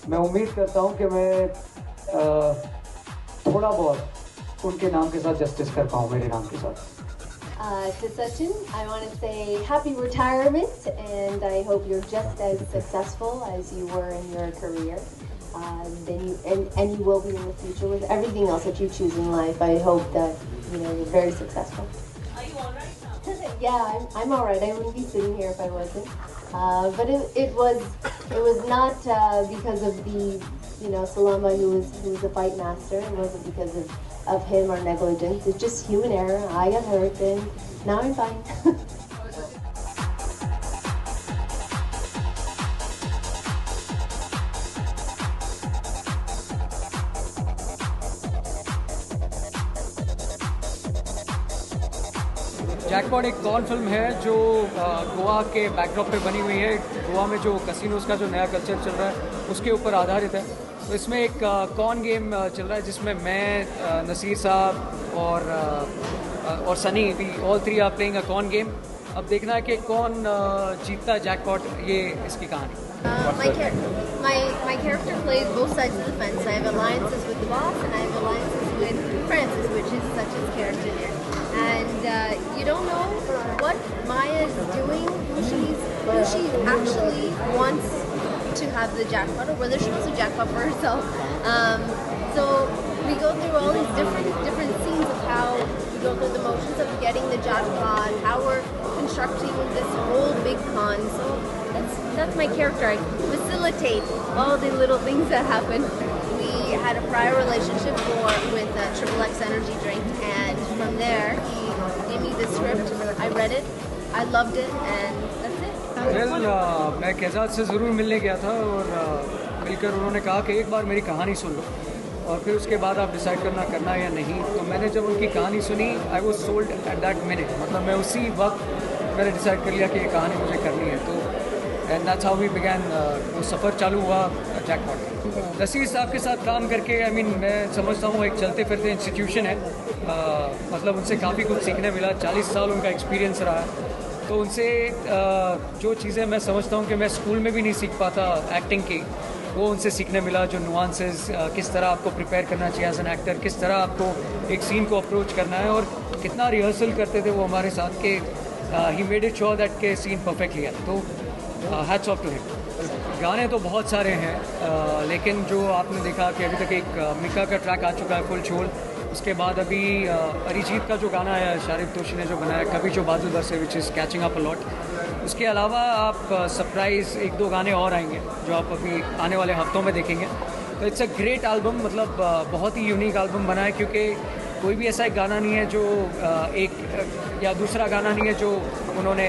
मैं उम्मीद करता हूँ कि मैं थोड़ा बहुत उनके नाम के साथ जस्टिस कर पाऊँ मेरे नाम के साथ। To Sachin, I want to say happy retirement, and I hope you're just as successful as you were in your career. And you will be in the future with everything else that you choose in life. I hope that you're very successful. Are you all right now? Yeah, I'm all right. I wouldn't be sitting here if I wasn't. But it was not because of the Salama who was the fight master. It wasn't because of him or negligence. It's just human error. I got hurt and now I'm fine. Jackpot एक कॉन फिल्म है जो गोवा के बैकड्रॉप पे बनी हुई है। गोवा में जो कसिनोज का जो नया कल्चर चल रहा है उसके ऊपर आधारित है। तो इसमें एक कॉन गेम चल रहा है जिसमें मैं, नसीर साहब और सनी भी all three are playing a con game. अब देखना है कि कौन जीतता है जैकपॉट, ये इसकी कहानी। My character plays both sides of the fence. I have alliances with the boss and I have alliances with Francis, which is Sachin's character here. And you don't know what Maya is doing, who she actually wants to have the jackpot, or whether she wants a jackpot for herself. So we go through all these different scenes of how we go through the motions of getting the jackpot, how we're constructing this whole big con. So that's my character. I facilitate all the little things that happen. We had a prior relationship with Triple X energy drink, and from there he gave me the script. I read it, I loved it, and that's it. मैं कैजाद से ज़रूर मिलने गया था और मिलकर उन्होंने कहा कि एक बार मेरी कहानी सुन लो और फिर उसके बाद आप डिसाइड करना है या नहीं। तो मैंने जब उनकी कहानी सुनी, I was sold at that minute. मतलब मैं उसी वक्त मैंने डिसाइड कर लिया कि ये कहानी मुझे करनी है। तो and that's how we began, वो सफ़र चालू हुआ जैकपॉट। नसीर साहब के साथ काम करके आई मीन मैं समझता हूँ एक चलते फिरते इंस्टीट्यूशन है। मतलब उनसे काफ़ी कुछ सीखने मिला। 40 साल उनका एक्सपीरियंस रहा है। तो उनसे जो चीज़ें मैं समझता हूँ कि मैं स्कूल में भी नहीं सीख पाता एक्टिंग की, वो उनसे सीखने मिला। जो नुआंसेस, किस तरह आपको प्रिपेयर करना चाहिए एज एन एक्टर, किस तरह आपको एक सीन को अप्रोच करना है, और कितना रिहर्सल करते थे वो हमारे साथ के he made it sure that के सीन परफेक्टली है। तो हैट्स ऑफ टू हिम। गाने तो बहुत सारे हैं, लेकिन जो आपने देखा कि अभी तक एक मिका का ट्रैक आ चुका है फुल छोल। उसके बाद अभी अरिजीत का जो गाना है शारिक तोशी ने जो बनाया कभी जो बाजू दर से, which is catching up a lot. उसके अलावा आप सरप्राइज़ 1-2 गाने और आएंगे जो आप अभी आने वाले हफ्तों में देखेंगे। तो इट्स अ ग्रेट एल्बम, मतलब बहुत ही यूनिक एल्बम बना है, क्योंकि कोई भी ऐसा एक गाना नहीं है जो एक या दूसरा गाना नहीं है जो उन्होंने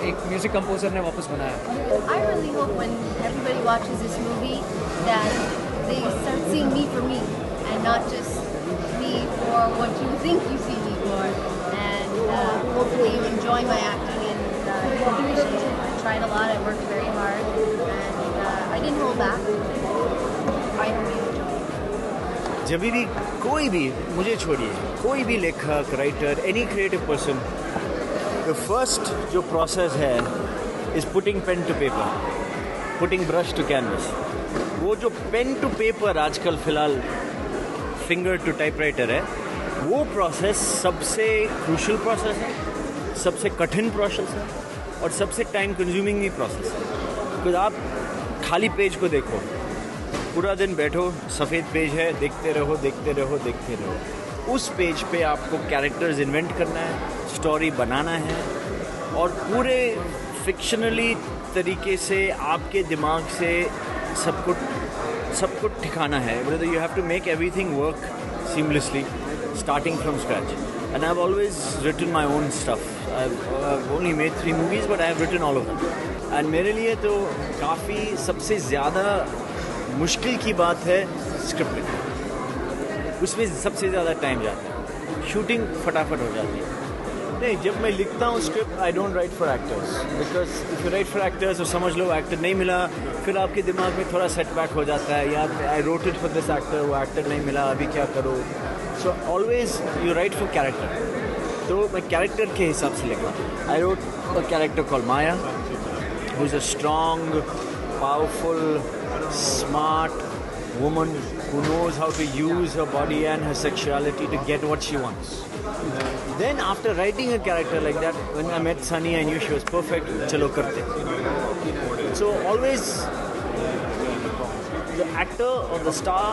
एक म्यूज़िक कंपोजर ने वापस बनाया। I really hope when everybody watches this movie that they start seeing me for me and not just me for what you think you see me for, and hopefully you enjoy my acting and appreciate it. I tried a lot, I worked very hard, and I didn't hold back. I hope you enjoy it. जब भी कोई भी, मुझे छोड़िए, कोई भी लेखक, writer, any creative person the first जो प्रोसेस है is putting pen to paper, putting brush to canvas. वो जो पेन टू पेपर आजकल फ़िलहाल फिंगर टू टाइपराइटर है, वो प्रोसेस सबसे क्रूशल प्रोसेस है, सबसे कठिन प्रोसेस है और सबसे टाइम कंज्यूमिंग भी प्रोसेस है। बिकॉज आप खाली पेज को देखो, पूरा दिन बैठो, सफ़ेद पेज है, देखते रहो देखते रहो देखते रहो। उस पेज पे आपको कैरेक्टर्स इन्वेंट करना है, स्टोरी बनाना है और पूरे फिक्शनली तरीके से आपके दिमाग से सब कुछ ठिकाना है। You have to make everything work seamlessly starting from scratch. And I've always written my own stuff. I've only made 3 movies, but I've written all of them. And मेरे लिए तो काफ़ी सबसे ज़्यादा मुश्किल की बात है स्क्रिप्ट लिखना। उसमें सबसे ज़्यादा टाइम जाता है, शूटिंग फटाफट हो जाती है। नहीं, जब मैं लिखता हूँ script, I don't write for actors, because if you right for actors और समझ लो एक्टर नहीं मिला, फिर आपके दिमाग में थोड़ा सेटबैक हो जाता है, यार I wrote it for this actor, वो एक्टर नहीं मिला, अभी क्या करो। So always you right for character. तो मैं कैरेक्टर के हिसाब से लिखा। I wrote a character called Maya, who is a strong, powerful, smart woman who knows how to use her body and her sexuality to get what she wants. Then after writing a character like that, when I met Sunny, I knew she was perfect. Chalo karte. So always the actor or the star,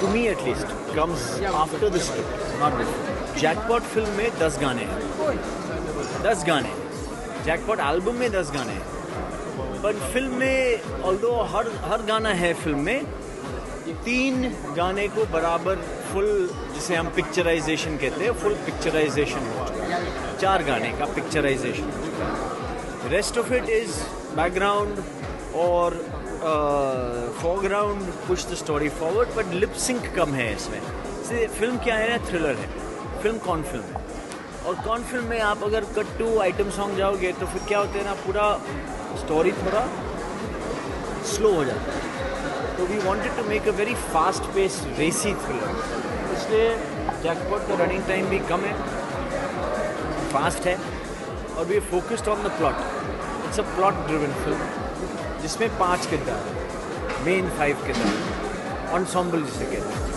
to me at least, comes after the script, not before. Jackpot film में 10 गाने हैं, 10 गाने। Jackpot album में 10 गाने हैं। बट फिल्म में ऑल्दो हर गाना है फिल्म में, 3 गाने को बराबर फुल, जिसे हम पिक्चराइजेशन कहते हैं, फुल पिक्चराइजेशन हो चुका है। 4 गाने का पिक्चराइजेशन हो चुका है। Rest of it is background और foreground, push the story forward, but lip sync कम है इसमें। इसलिए फिल्म क्या है, थ्रिलर है फिल्म, कौन फिल्म है। और कौन फिल्म में आप अगर कट टू आइटम सॉन्ग जाओगे तो फिर क्या होते हैं ना, पूरा स्टोरी थोड़ा स्लो हो जाता है। तो we wanted to make a very fast pace racy thriller, इसलिए जैकपॉट का रनिंग टाइम भी कम है, फास्ट है और we focused on the plot. It's a plot driven film जिसमें 5 किरदार हैं, मेन 5 किरदार, एंसेम्बल जिसे कहते हैं।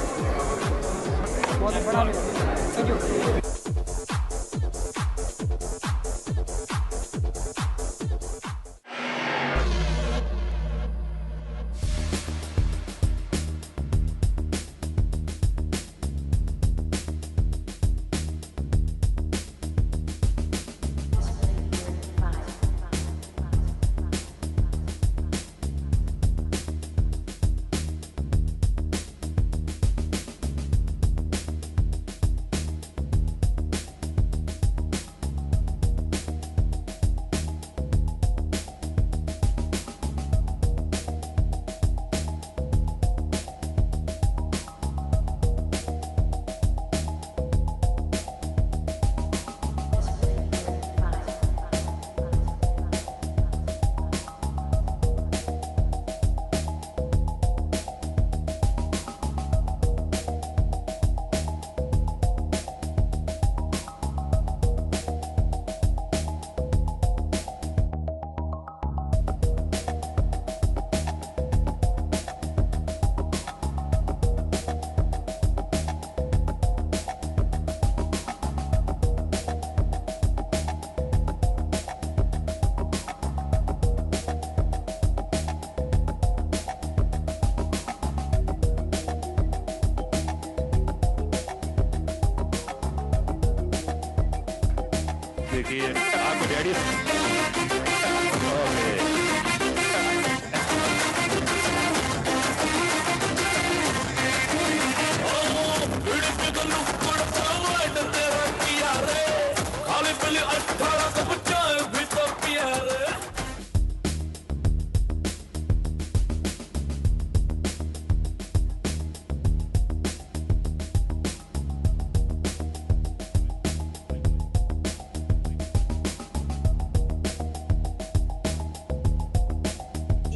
देखिए आपको डैडी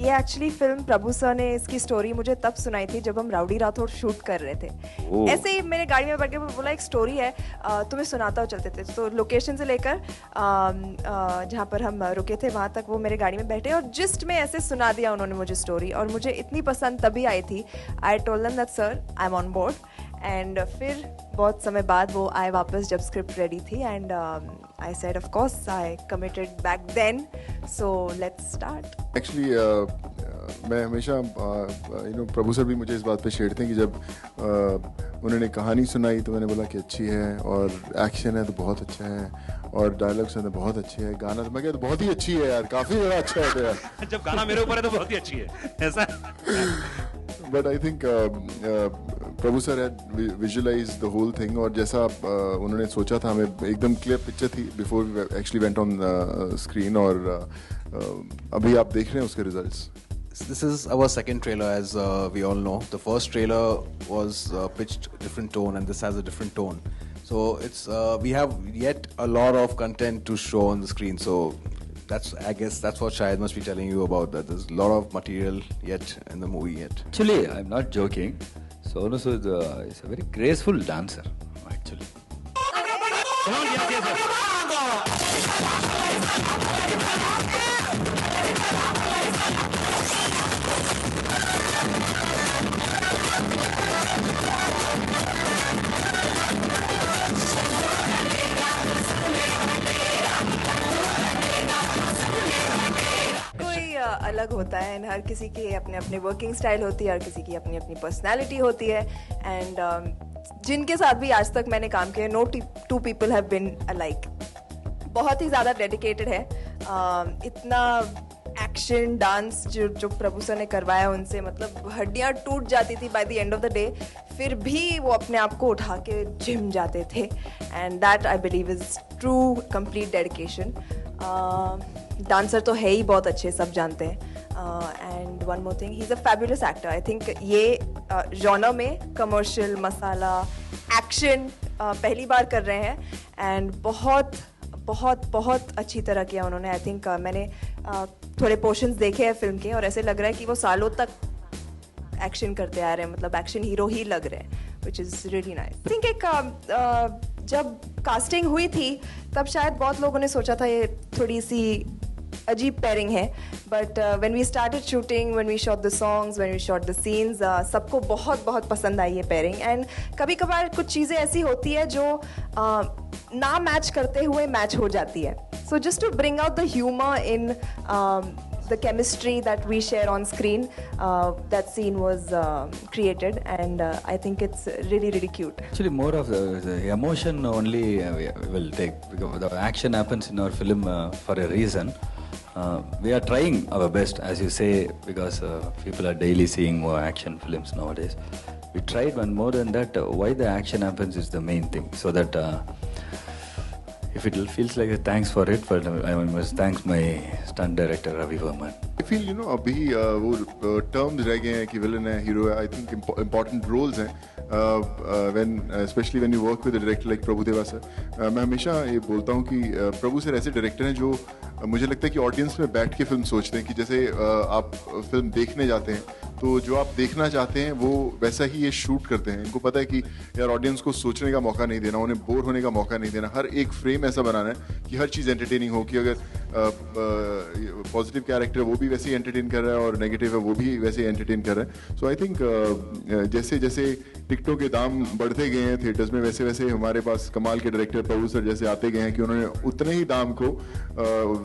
ये एक्चुअली फिल्म प्रभु सर ने इसकी स्टोरी मुझे तब सुनाई थी जब हम राउडी राठौड़ शूट कर रहे थे। ऐसे ही मेरे गाड़ी में बैठ के बोला एक स्टोरी है, तुम्हें सुनाता हूँ चलते थे। तो लोकेशन से लेकर जहाँ पर हम रुके थे वहाँ तक वो मेरे गाड़ी में बैठे और जिस्ट में ऐसे सुना दिया उन्होंने मुझे स्टोरी, और मुझे इतनी पसंद तभी आई थी। I told them that sir I am on board, and फिर बहुत समय बाद वो आए वापस जब स्क्रिप्ट रेडी थी, and I said of course I committed back then, so let's start. Actually मैं हमेशा प्रभु सर भी मुझे इस बात पे छेड़ते हैं कि जब उन्होंने कहानी सुनाई तो मैंने बोला कि अच्छी है, और एक्शन है तो बहुत अच्छा है, और डायलॉग्स हैं तो बहुत अच्छे है, गाना तो मैं कहता बहुत ही अच्छी है यार, काफ़ी ज़्यादा अच्छा है तो यार जब गाना मेरे ऊपर है तो बहुत ही अच्छी है ऐसा। But I think Prabhu sir had visualise the whole thing, और जैसा उन्होंने सोचा था हमें एकदम क्लियर पिक्चर थी before we actually went on screen, और अभी आप देख रहे हैं उसके results. This is our second trailer, as we all know. The first trailer was pitched different tone, and this has a different tone. So it's we have yet a lot of content to show on the screen. So I guess that's what Shahid must be telling you about, that there's a lot of material yet in the movie yet. Actually, I'm not joking. Sonu Sood is a very graceful dancer, actually. Come on, yes. अलग होता है, एंड हर किसी की अपने अपने वर्किंग स्टाइल होती है, हर किसी की अपनी अपनी पर्सनालिटी होती है, एंड जिनके साथ भी आज तक मैंने काम किया, no two people have been alike. बहुत ही ज़्यादा डेडिकेटेड है, इतना एक्शन डांस जो प्रभु सर ने करवाया उनसे, मतलब हड्डियाँ टूट जाती थी by the end of the day, फिर भी वो अपने आप को उठा के जिम जाते थे, and that I believe is true complete dedication. Dancer तो है ही बहुत अच्छे, सब जानते हैं, and one more thing, he is a fabulous actor. I think ये जॉनर में कमर्शियल मसाला एक्शन पहली बार कर रहे हैं, एंड बहुत बहुत बहुत अच्छी तरह किया उन्होंने। आई थिंक मैंने थोड़े पोर्शंस देखे हैं फिल्म के, और ऐसे लग रहा है कि वो सालों तक एक्शन करते आ रहे हैं, मतलब एक्शन हीरो ही लग रहे हैं, which is really nice. I think एक जब कास्टिंग हुई थी तब शायद बहुत लोगों ने सोचा था ये थोड़ी सी अजीब पेयरिंग है, but when we started shooting, when we shot the songs, when we shot the scenes, सबको बहुत बहुत पसंद आई ये पेयरिंग। एंड कभी कभार कुछ चीज़ें ऐसी होती है जो ना मैच करते हुए मैच हो जाती है, so just to bring out the humour in the chemistry that we share on screen, that scene was created, and I think it's really really cute. Actually, more of the emotion only will take, because the action happens in our film for a reason. We are trying our best, as you say, because people are daily seeing more action films nowadays. We tried one more than that. Why the action happens is the main thing, so that if it feels like a thanks for it, but I must thanks my stunt director Ravi Verman. I feel अभी वो terms रह गए हैं कि villain है, hero है. I think important roles हैं. Especially when you work with a director like प्रभु देवा सर, मैं हमेशा ये बोलता हूँ कि प्रभु सर ऐसे डायरेक्टर हैं जो मुझे लगता है कि ऑडियंस में बैठ के फिल्म सोचते हैं, कि जैसे आप फिल्म देखने जाते हैं तो जो आप देखना चाहते हैं वो वैसा ही ये शूट करते हैं। इनको पता है कि यार ऑडियंस को सोचने का मौका नहीं देना, उन्हें बोर होने का मौका नहीं देना, हर एक फ्रेम ऐसा बनाना है कि हर चीज़ एंटरटेनिंग हो, कि अगर पॉजिटिव कैरेक्टर वो भी वैसे ही एंटरटेन कर रहा है और नेगेटिव है वो भी वैसे ही एंटरटेन कर रहा है। सो आई थिंक जैसे जैसे टिकटों के दाम बढ़ते गए हैं थिएटर्स में, वैसे वैसे हमारे पास कमाल के डायरेक्टर प्रभु सर जैसे आते गए हैं कि उन्होंने उतने ही दाम को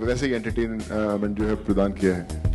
वैसे ही एंटरटेनमेंट जो है प्रदान किया है।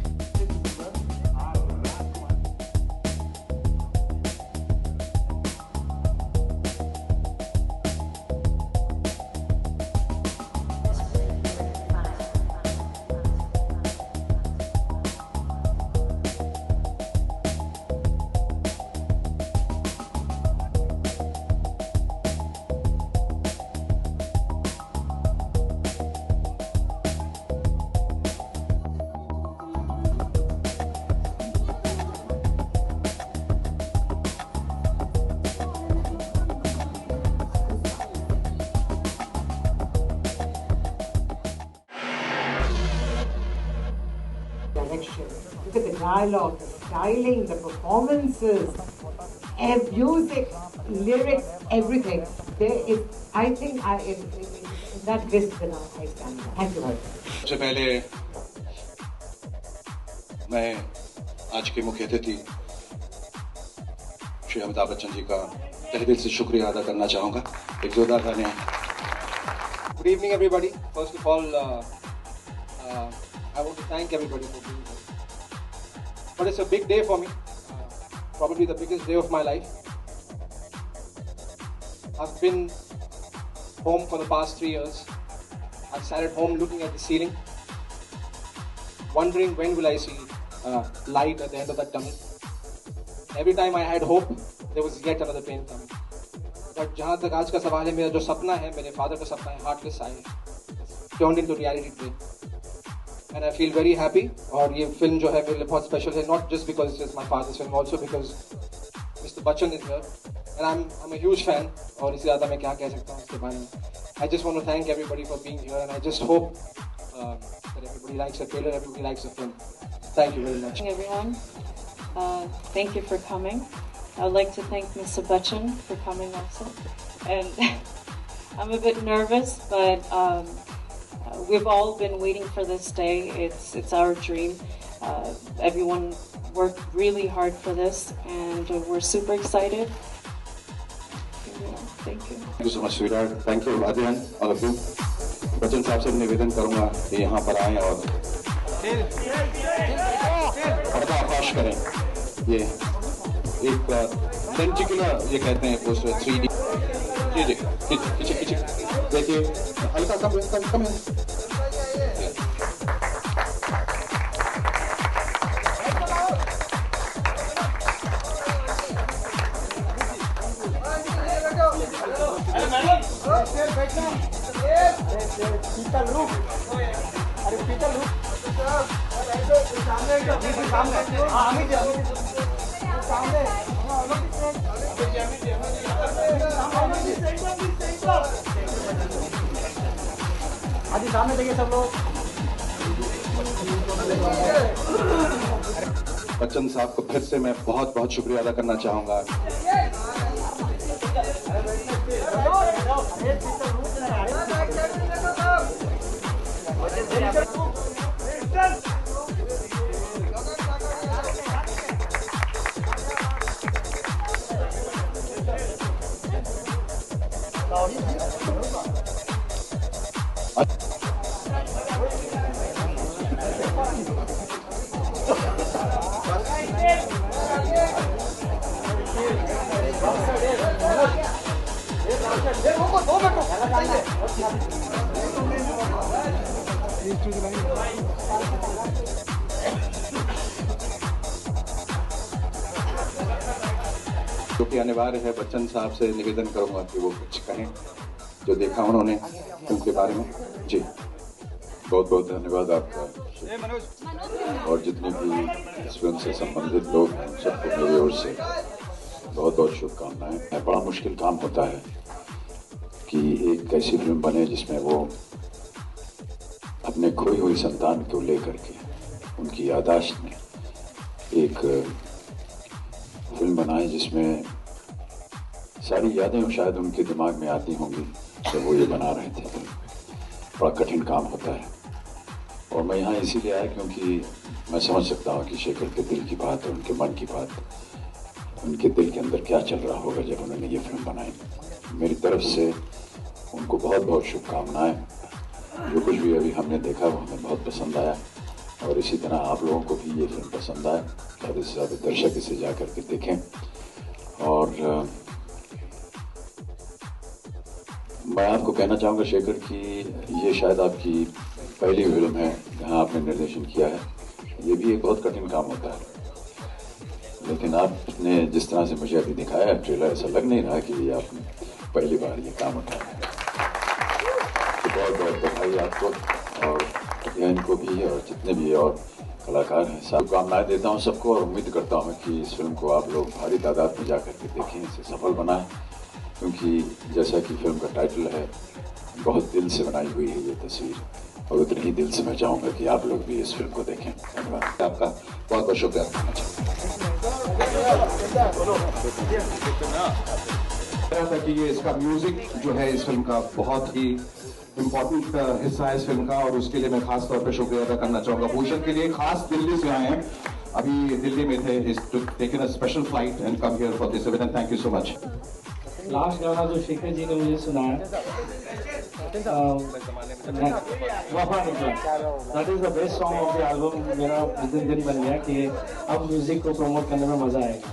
dialogue, the styling, the performances, music, lyrics, everything. There is, I think, in that list will I stand. Thank you very much. सबसे पहले मैं आज के मुख्य अतिथि श्री अमिताभ बच्चन जी का तहे दिल से शुक्रिया अदा करना चाहूँगा। एक जोरदार तालियां। Good evening, everybody. First of all, I want to thank everybody for being here. But it's a big day for me, probably the biggest day of my life. I've been home for the past 3 years. I've sat at home looking at the ceiling, wondering when will I see light at the end of that tunnel. Every time I had hope, there was yet another pain coming. But जहाँ तक आज का सवाल है, मेरा जो सपना है, मेरे फादर का सपना है, Heartless Eye, turned into reality today. And I feel very happy. और ये फिल्म जो है मेरे लिए बहुत स्पेशल है, not just because it's my father's film, also because Mr. Bachchan is here, and I'm a huge fan. और इससे ज़्यादा मैं क्या कह सकता हूँ इसके बारे में. I just want to thank everybody for being here, and I just hope that everybody likes the trailer, everybody likes the film. Thank you very much. Everyone, thank you for coming. I would like to thank Mr. Bachchan for coming also. And I'm a bit nervous, but we've all been waiting for this day. It's our dream. Everyone worked really hard for this, and we're super excited. Thank you. Thank you so much, sweetheart. Thank you, Adrian, all of you. Bachchan साहब से निवेदन करूंगा कि यहाँ पर आएं और पर्दाफाश करें। ये एक लेंटिकुलर ये कहते हैं पोस्टर 3D। जी पीछे देखिए हल्का कम है। सामने देखिए सब लोग। बच्चन साहब को फिर से मैं बहुत बहुत शुक्रिया अदा करना चाहूँगा। जो कि अनिवार्य है, बच्चन साहब से निवेदन करूंगा कि वो कुछ कहें जो देखा उन्होंने फिल्म के बारे में। जी बहुत बहुत धन्यवाद आपका और जितने भी इस फिल्म से संबंधित लोग हैं सबको मेरी ओर से बहुत बहुत शुभकामनाएं। बड़ा मुश्किल काम होता है कि एक ऐसी फिल्म बने जिसमें वो अपने खोई हुई संतान को लेकर के उनकी याददाश्त में एक फिल्म बनाए जिसमें सारी यादें शायद उनके दिमाग में आती होंगी जब वो ये बना रहे थे। बड़ा कठिन काम होता है और मैं यहाँ इसीलिए आया क्योंकि मैं समझ सकता हूँ कि शेखर के दिल की बात और उनके मन की बात, उनके दिल के अंदर क्या चल रहा होगा जब उन्होंने ये फिल्म बनाई। मेरी तरफ से उनको बहुत बहुत शुभकामनाएं। जो कुछ भी अभी हमने देखा वो हमें बहुत पसंद आया और इसी तरह आप लोगों को भी ये फिल्म पसंद आए। ज़्यादा से ज़्यादा दर्शक इसे जा कर के देखें। और मैं आपको कहना चाहूँगा शेखर कि ये शायद आपकी पहली फिल्म है जहाँ आपने निर्देशन किया है। ये भी एक बहुत कठिन काम होता है, लेकिन आपने जिस तरह से मुझे अभी दिखाया ट्रेलर, ऐसा लग नहीं रहा कि ये आपने पहली बार ये काम उठाया है। तो बहुत बहुत बधाई आपको और इनको भी और जितने भी और कलाकार हैं। शुभकामनाएं देता हूँ सबको और उम्मीद करता हूँ कि इस फिल्म को आप लोग भारी तादाद में जाकर के देखें, इसे सफल बनाएं, क्योंकि जैसा कि फिल्म का टाइटल है, बहुत दिल से बनाई हुई है ये तस्वीर और उतने ही दिल से मैं चाहूँगा कि आप लोग भी इस फिल्म को देखें। धन्यवाद आपका, बहुत बहुत शुक्रिया। था कि ये इसका म्यूजिक जो है इस फिल्म का बहुत ही इम्पोर्टेंट हिस्सा है इस फिल्म का, और उसके लिए मैं खास तौर पे शुक्रिया अदा करना चाहूँगा भूषण के लिए। खास दिल्ली से आए हैं, अभी दिल्ली में थे, is taken a special flight and come here for this event. Thank you so much. Last गाना जो शेखर जी ने मुझे सुनाया, वफा निकला, that is the best song of the album. मेरा दिन बन गया कि अब म्यूजिक को प्रमोट करने में मजा आएगा।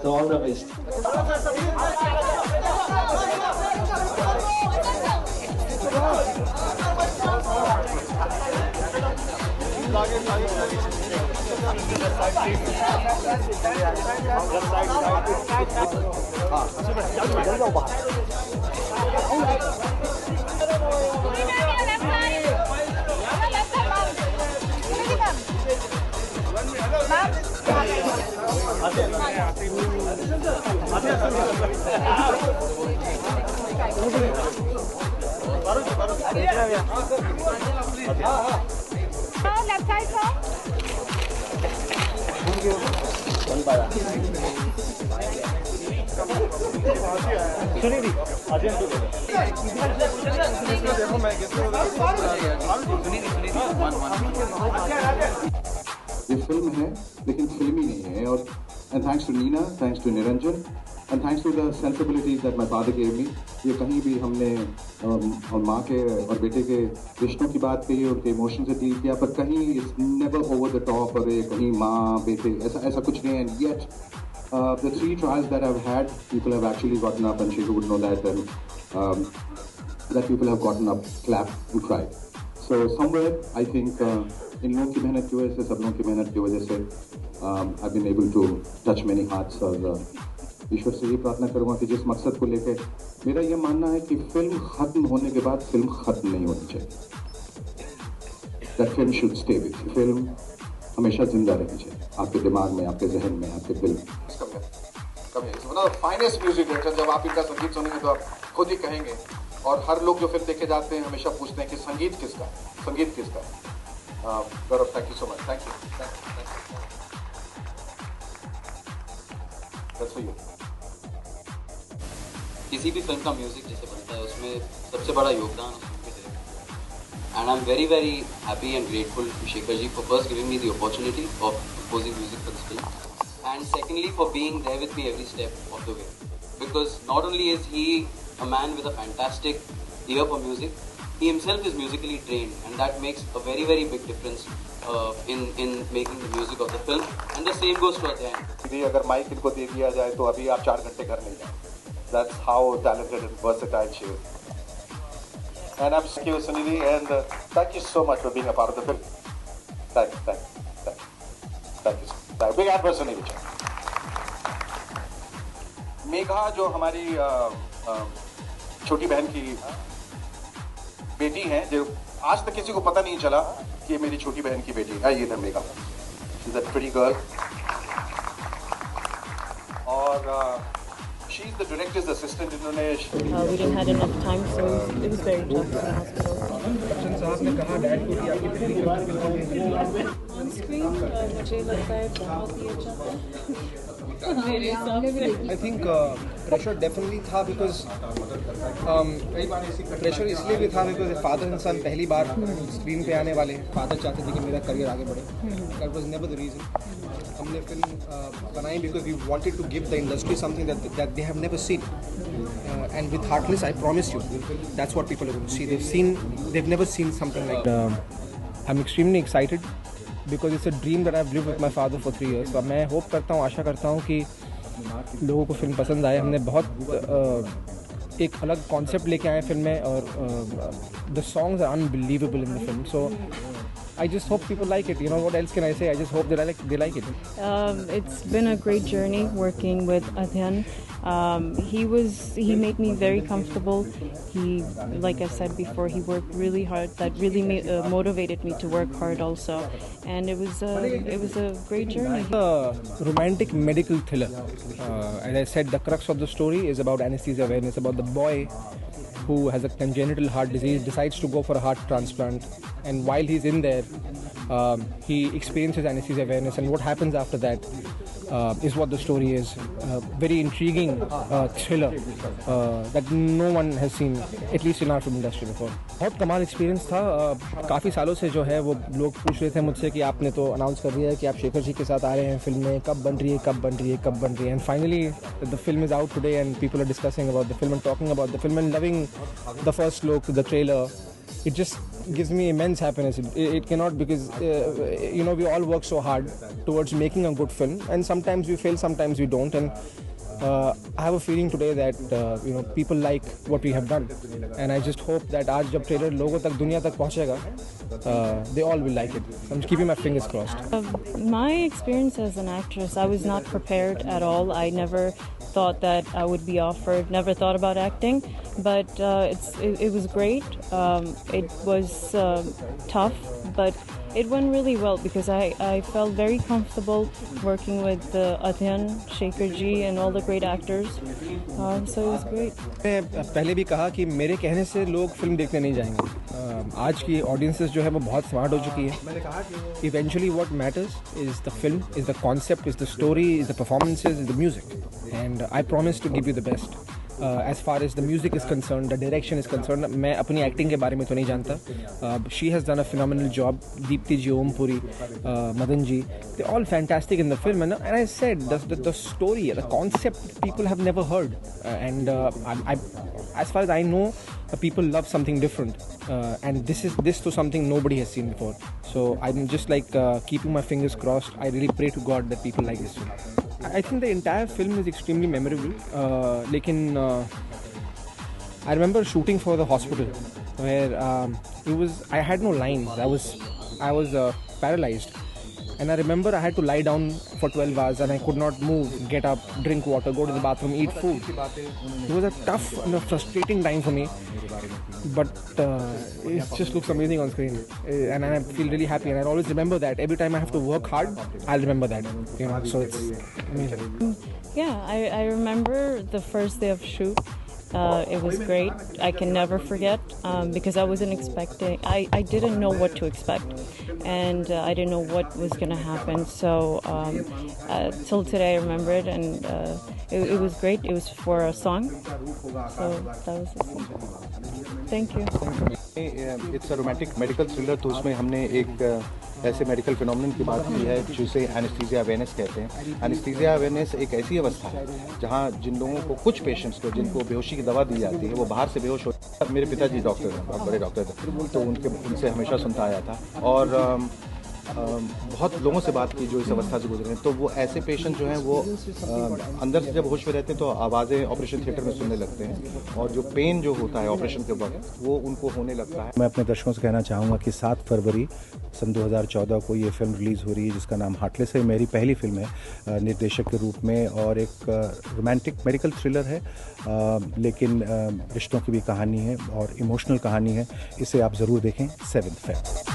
तो all the best. Left side, sir. ये फिल्म है लेकिन फिल्मी नहीं है, और and thanks to Neena, thanks to Niranjan, and thanks to the sensibilities that my father gave me. ये कहीं भी हमने और माँ के और बेटे के रिश्तों की बात कही, उनके इमोशन से डील किया, पर कहीं it's never over the top, और ये कहीं माँ बेटे ऐसा कुछ नहीं है। And yet the 3 trials that I've had, people have actually gotten up, and Shiva would know that, and that people have gotten up, clapped and cried. So somewhere I think इन लोगों की मेहनत की वजह से, सब लोगों की मेहनत की वजह से I've been able to touch many hearts, और ईश्वर से ये प्रार्थना करूँगा कि जिस मकसद को लेकर, मेरा ये मानना है कि फिल्म ख़त्म होने के बाद फिल्म ख़त्म नहीं होनी चाहिए। That film should stay with you. Film हमेशा जिंदा रहनी चाहिए, आपके दिमाग में, आपके जहन में, आपके दिल में। फाइनेस्ट म्यूजिक डायरेक्टर, जब आप इनका संगीत सुनेंगे तो आप खुद ही कहेंगे, और हर लोग जो फिल्म देखे जाते हैं हमेशा पूछते हैं कि संगीत किसका है, संगीत किसका है। Gaurav, thank you so much. Thank you. That's for you. किसी भी फिल्म का म्यूजिक जैसे बनता है उसमें सबसे बड़ा योगदान and I'm very very happy and grateful to Shekhar ji for first giving me the opportunity of composing music for this film, and secondly for being there with me every step of the way, because not only is he a man with a fantastic ear for music, he himself is musically trained, and that makes a very very big difference in making the music of the film, and the same goes to Adyan. अगर माइक इनको दे दिया जाए तो अभी आप 4 घंटे घर नहीं जाए। That's how talented and versatile she is. And I'm thank you, Sunidhi, and thank you so much for being a part of the film. Thank you so much. Big hand for Sunidhi. Megha जो हमारी छोटी बहन की बेटी हैं, जो आज तक किसी को पता नहीं चला कि ये मेरी छोटी बहन की बेटी है। ये था Megha, she's a pretty girl, और she's the director's assistant. इन्होंने we didn't had enough time, so it was very tough in the hospital. Bachchan साहब ने कहा डैड को कि आपकी बेटी On screen, मुझे लगता है बहुत ही अच्छा I think pressure definitely था, because pressure इसलिए भी था because फादर इंसान पहली बार स्क्रीन पे आने वाले, फादर चाहते थे कि मेरा करियर आगे बढ़े। That was never the reason. हमने फिल्म बनाई because we wanted to give the industry something that they have never seen, and with Heartless I promise you that's what people are going to see. They've never seen something like that. I'm extremely excited because it's a dream that I've lived with my father for 3 years. तो मैं होप करता हूँ, आशा करता हूँ कि लोगों को फिल्म पसंद आए। हमने बहुत एक अलग कॉन्सेप्ट लेके आए फिल्म में, और the songs are unbelievable in the film. So I just hope people like it. You know, what else can I say? I just hope that they like it. It's been a great journey working with Adyan. He made me very comfortable. He, like I said before, he worked really hard. That really motivated me to work hard also. And it was a great journey. A romantic medical thriller. As I said, the crux of the story is about anesthesia awareness, about the boy who has a congenital heart disease decides to go for a heart transplant, and while he's in there, he experiences anesthesia awareness, and what happens after that is what the story is. Very intriguing thriller that no one has seen, at least in our film industry before. बहुत कमाल एक्सपीरियंस था. काफ़ी सालों से जो है वो लोग पूछ रहे थे मुझसे कि आपने तो अनाउंस कर दिया है कि आप शेखर जी के साथ आ रहे हैं फिल्म में, कब बन रही है, कब बन रही है, कब बन रही है. And finally the film is out today and people are discussing about the film and talking about the film and loving the first look, the trailer. It just gives me immense happiness. It cannot, because you know, we all work so hard towards making a good film, and sometimes we fail, sometimes we don't, and I have a feeling today that you know, people like what we have done, and I just hope that आज जब ट्रेलर लोगों तक, दुनिया तक पहुंचेगा, they all will like it. I'm just keeping my fingers crossed. My experience as an actress, I was not prepared at all. I never thought that I would be offered, never thought about acting, but it was great. It was tough, but it went really well because I felt very comfortable working with Adhyan, Shekhar ji and all the great actors. So it was great. मैं पहले भी कहा कि मेरे कहने से लोग फिल्म देखने नहीं जाएंगे. आज की ऑडियंसेस जो है वो बहुत स्मार्ट हो चुकी है. Eventually what matters is the film, is the concept, is the story, is the performances, is the music, and I promise to give you the best. As far as the music is concerned, the direction is concerned, मैं अपनी एक्टिंग के बारे में तो नहीं जानता. She has done a phenomenal job. Deepti ji, Om Puri, Madan ji, they're all fantastic in the film. And I said, the story, the concept, people have never heard. And as far as I know, people love something different. And this to something nobody has seen before. So I'm just like keeping my fingers crossed. I really pray to God that people like this film. I think the entire film is extremely memorable. Lekin I remember shooting for the hospital where I had no lines. I was paralyzed, and I remember I had to lie down for 12 hours and I could not move, get up, drink water, go to the bathroom, eat food. It was a tough and a frustrating time for me, but it just looks amazing on screen, and I feel really happy, and I always remember that. Every time I have to work hard, I'll remember that, you know, so it's amazing. Yeah, I remember the first day of shoot. It was great. I can never forget because I wasn't expecting, I didn't know what to expect, and I didn't know what was going to happen. So till today I remember it, and it was great. It was for a song, so that was it. Thank you. It's a romantic medical thriller. तो उसमें हमने एक ऐसे मेडिकल फिनोमेनन की बात की है जिसे एनेस्थीसिया अवेयरनेस कहते हैं. एनेस्थीसिया अवेयरनेस एक ऐसी अवस्था है जहाँ जिन लोगों को, कुछ पेशेंट्स को जिनको बेहोशी की दवा दी जाती है, वो बाहर से बेहोश होते हैं. मेरे पिताजी डॉक्टर हैं, बहुत बड़े डॉक्टर थे, तो उनसे हमेशा सुनता आया था, और बहुत लोगों से बात की जो इस अवस्था से गुजरे हैं. तो वो ऐसे पेशेंट जो हैं वो अंदर से जब होश में रहते हैं तो आवाज़ें ऑपरेशन थिएटर में सुनने लगते हैं, और जो पेन जो होता है ऑपरेशन के वक्त वो उनको होने लगता है. मैं अपने दर्शकों से कहना चाहूँगा कि 7 फरवरी सन 2014 को ये फिल्म रिलीज़ हो रही है जिसका नाम हार्टलेस है. मेरी पहली फिल्म है निर्देशक के रूप में, और एक रोमांटिक मेडिकल थ्रिलर है, लेकिन रिश्तों की भी कहानी है और इमोशनल कहानी है. इसे आप ज़रूर देखें. 7 फेब.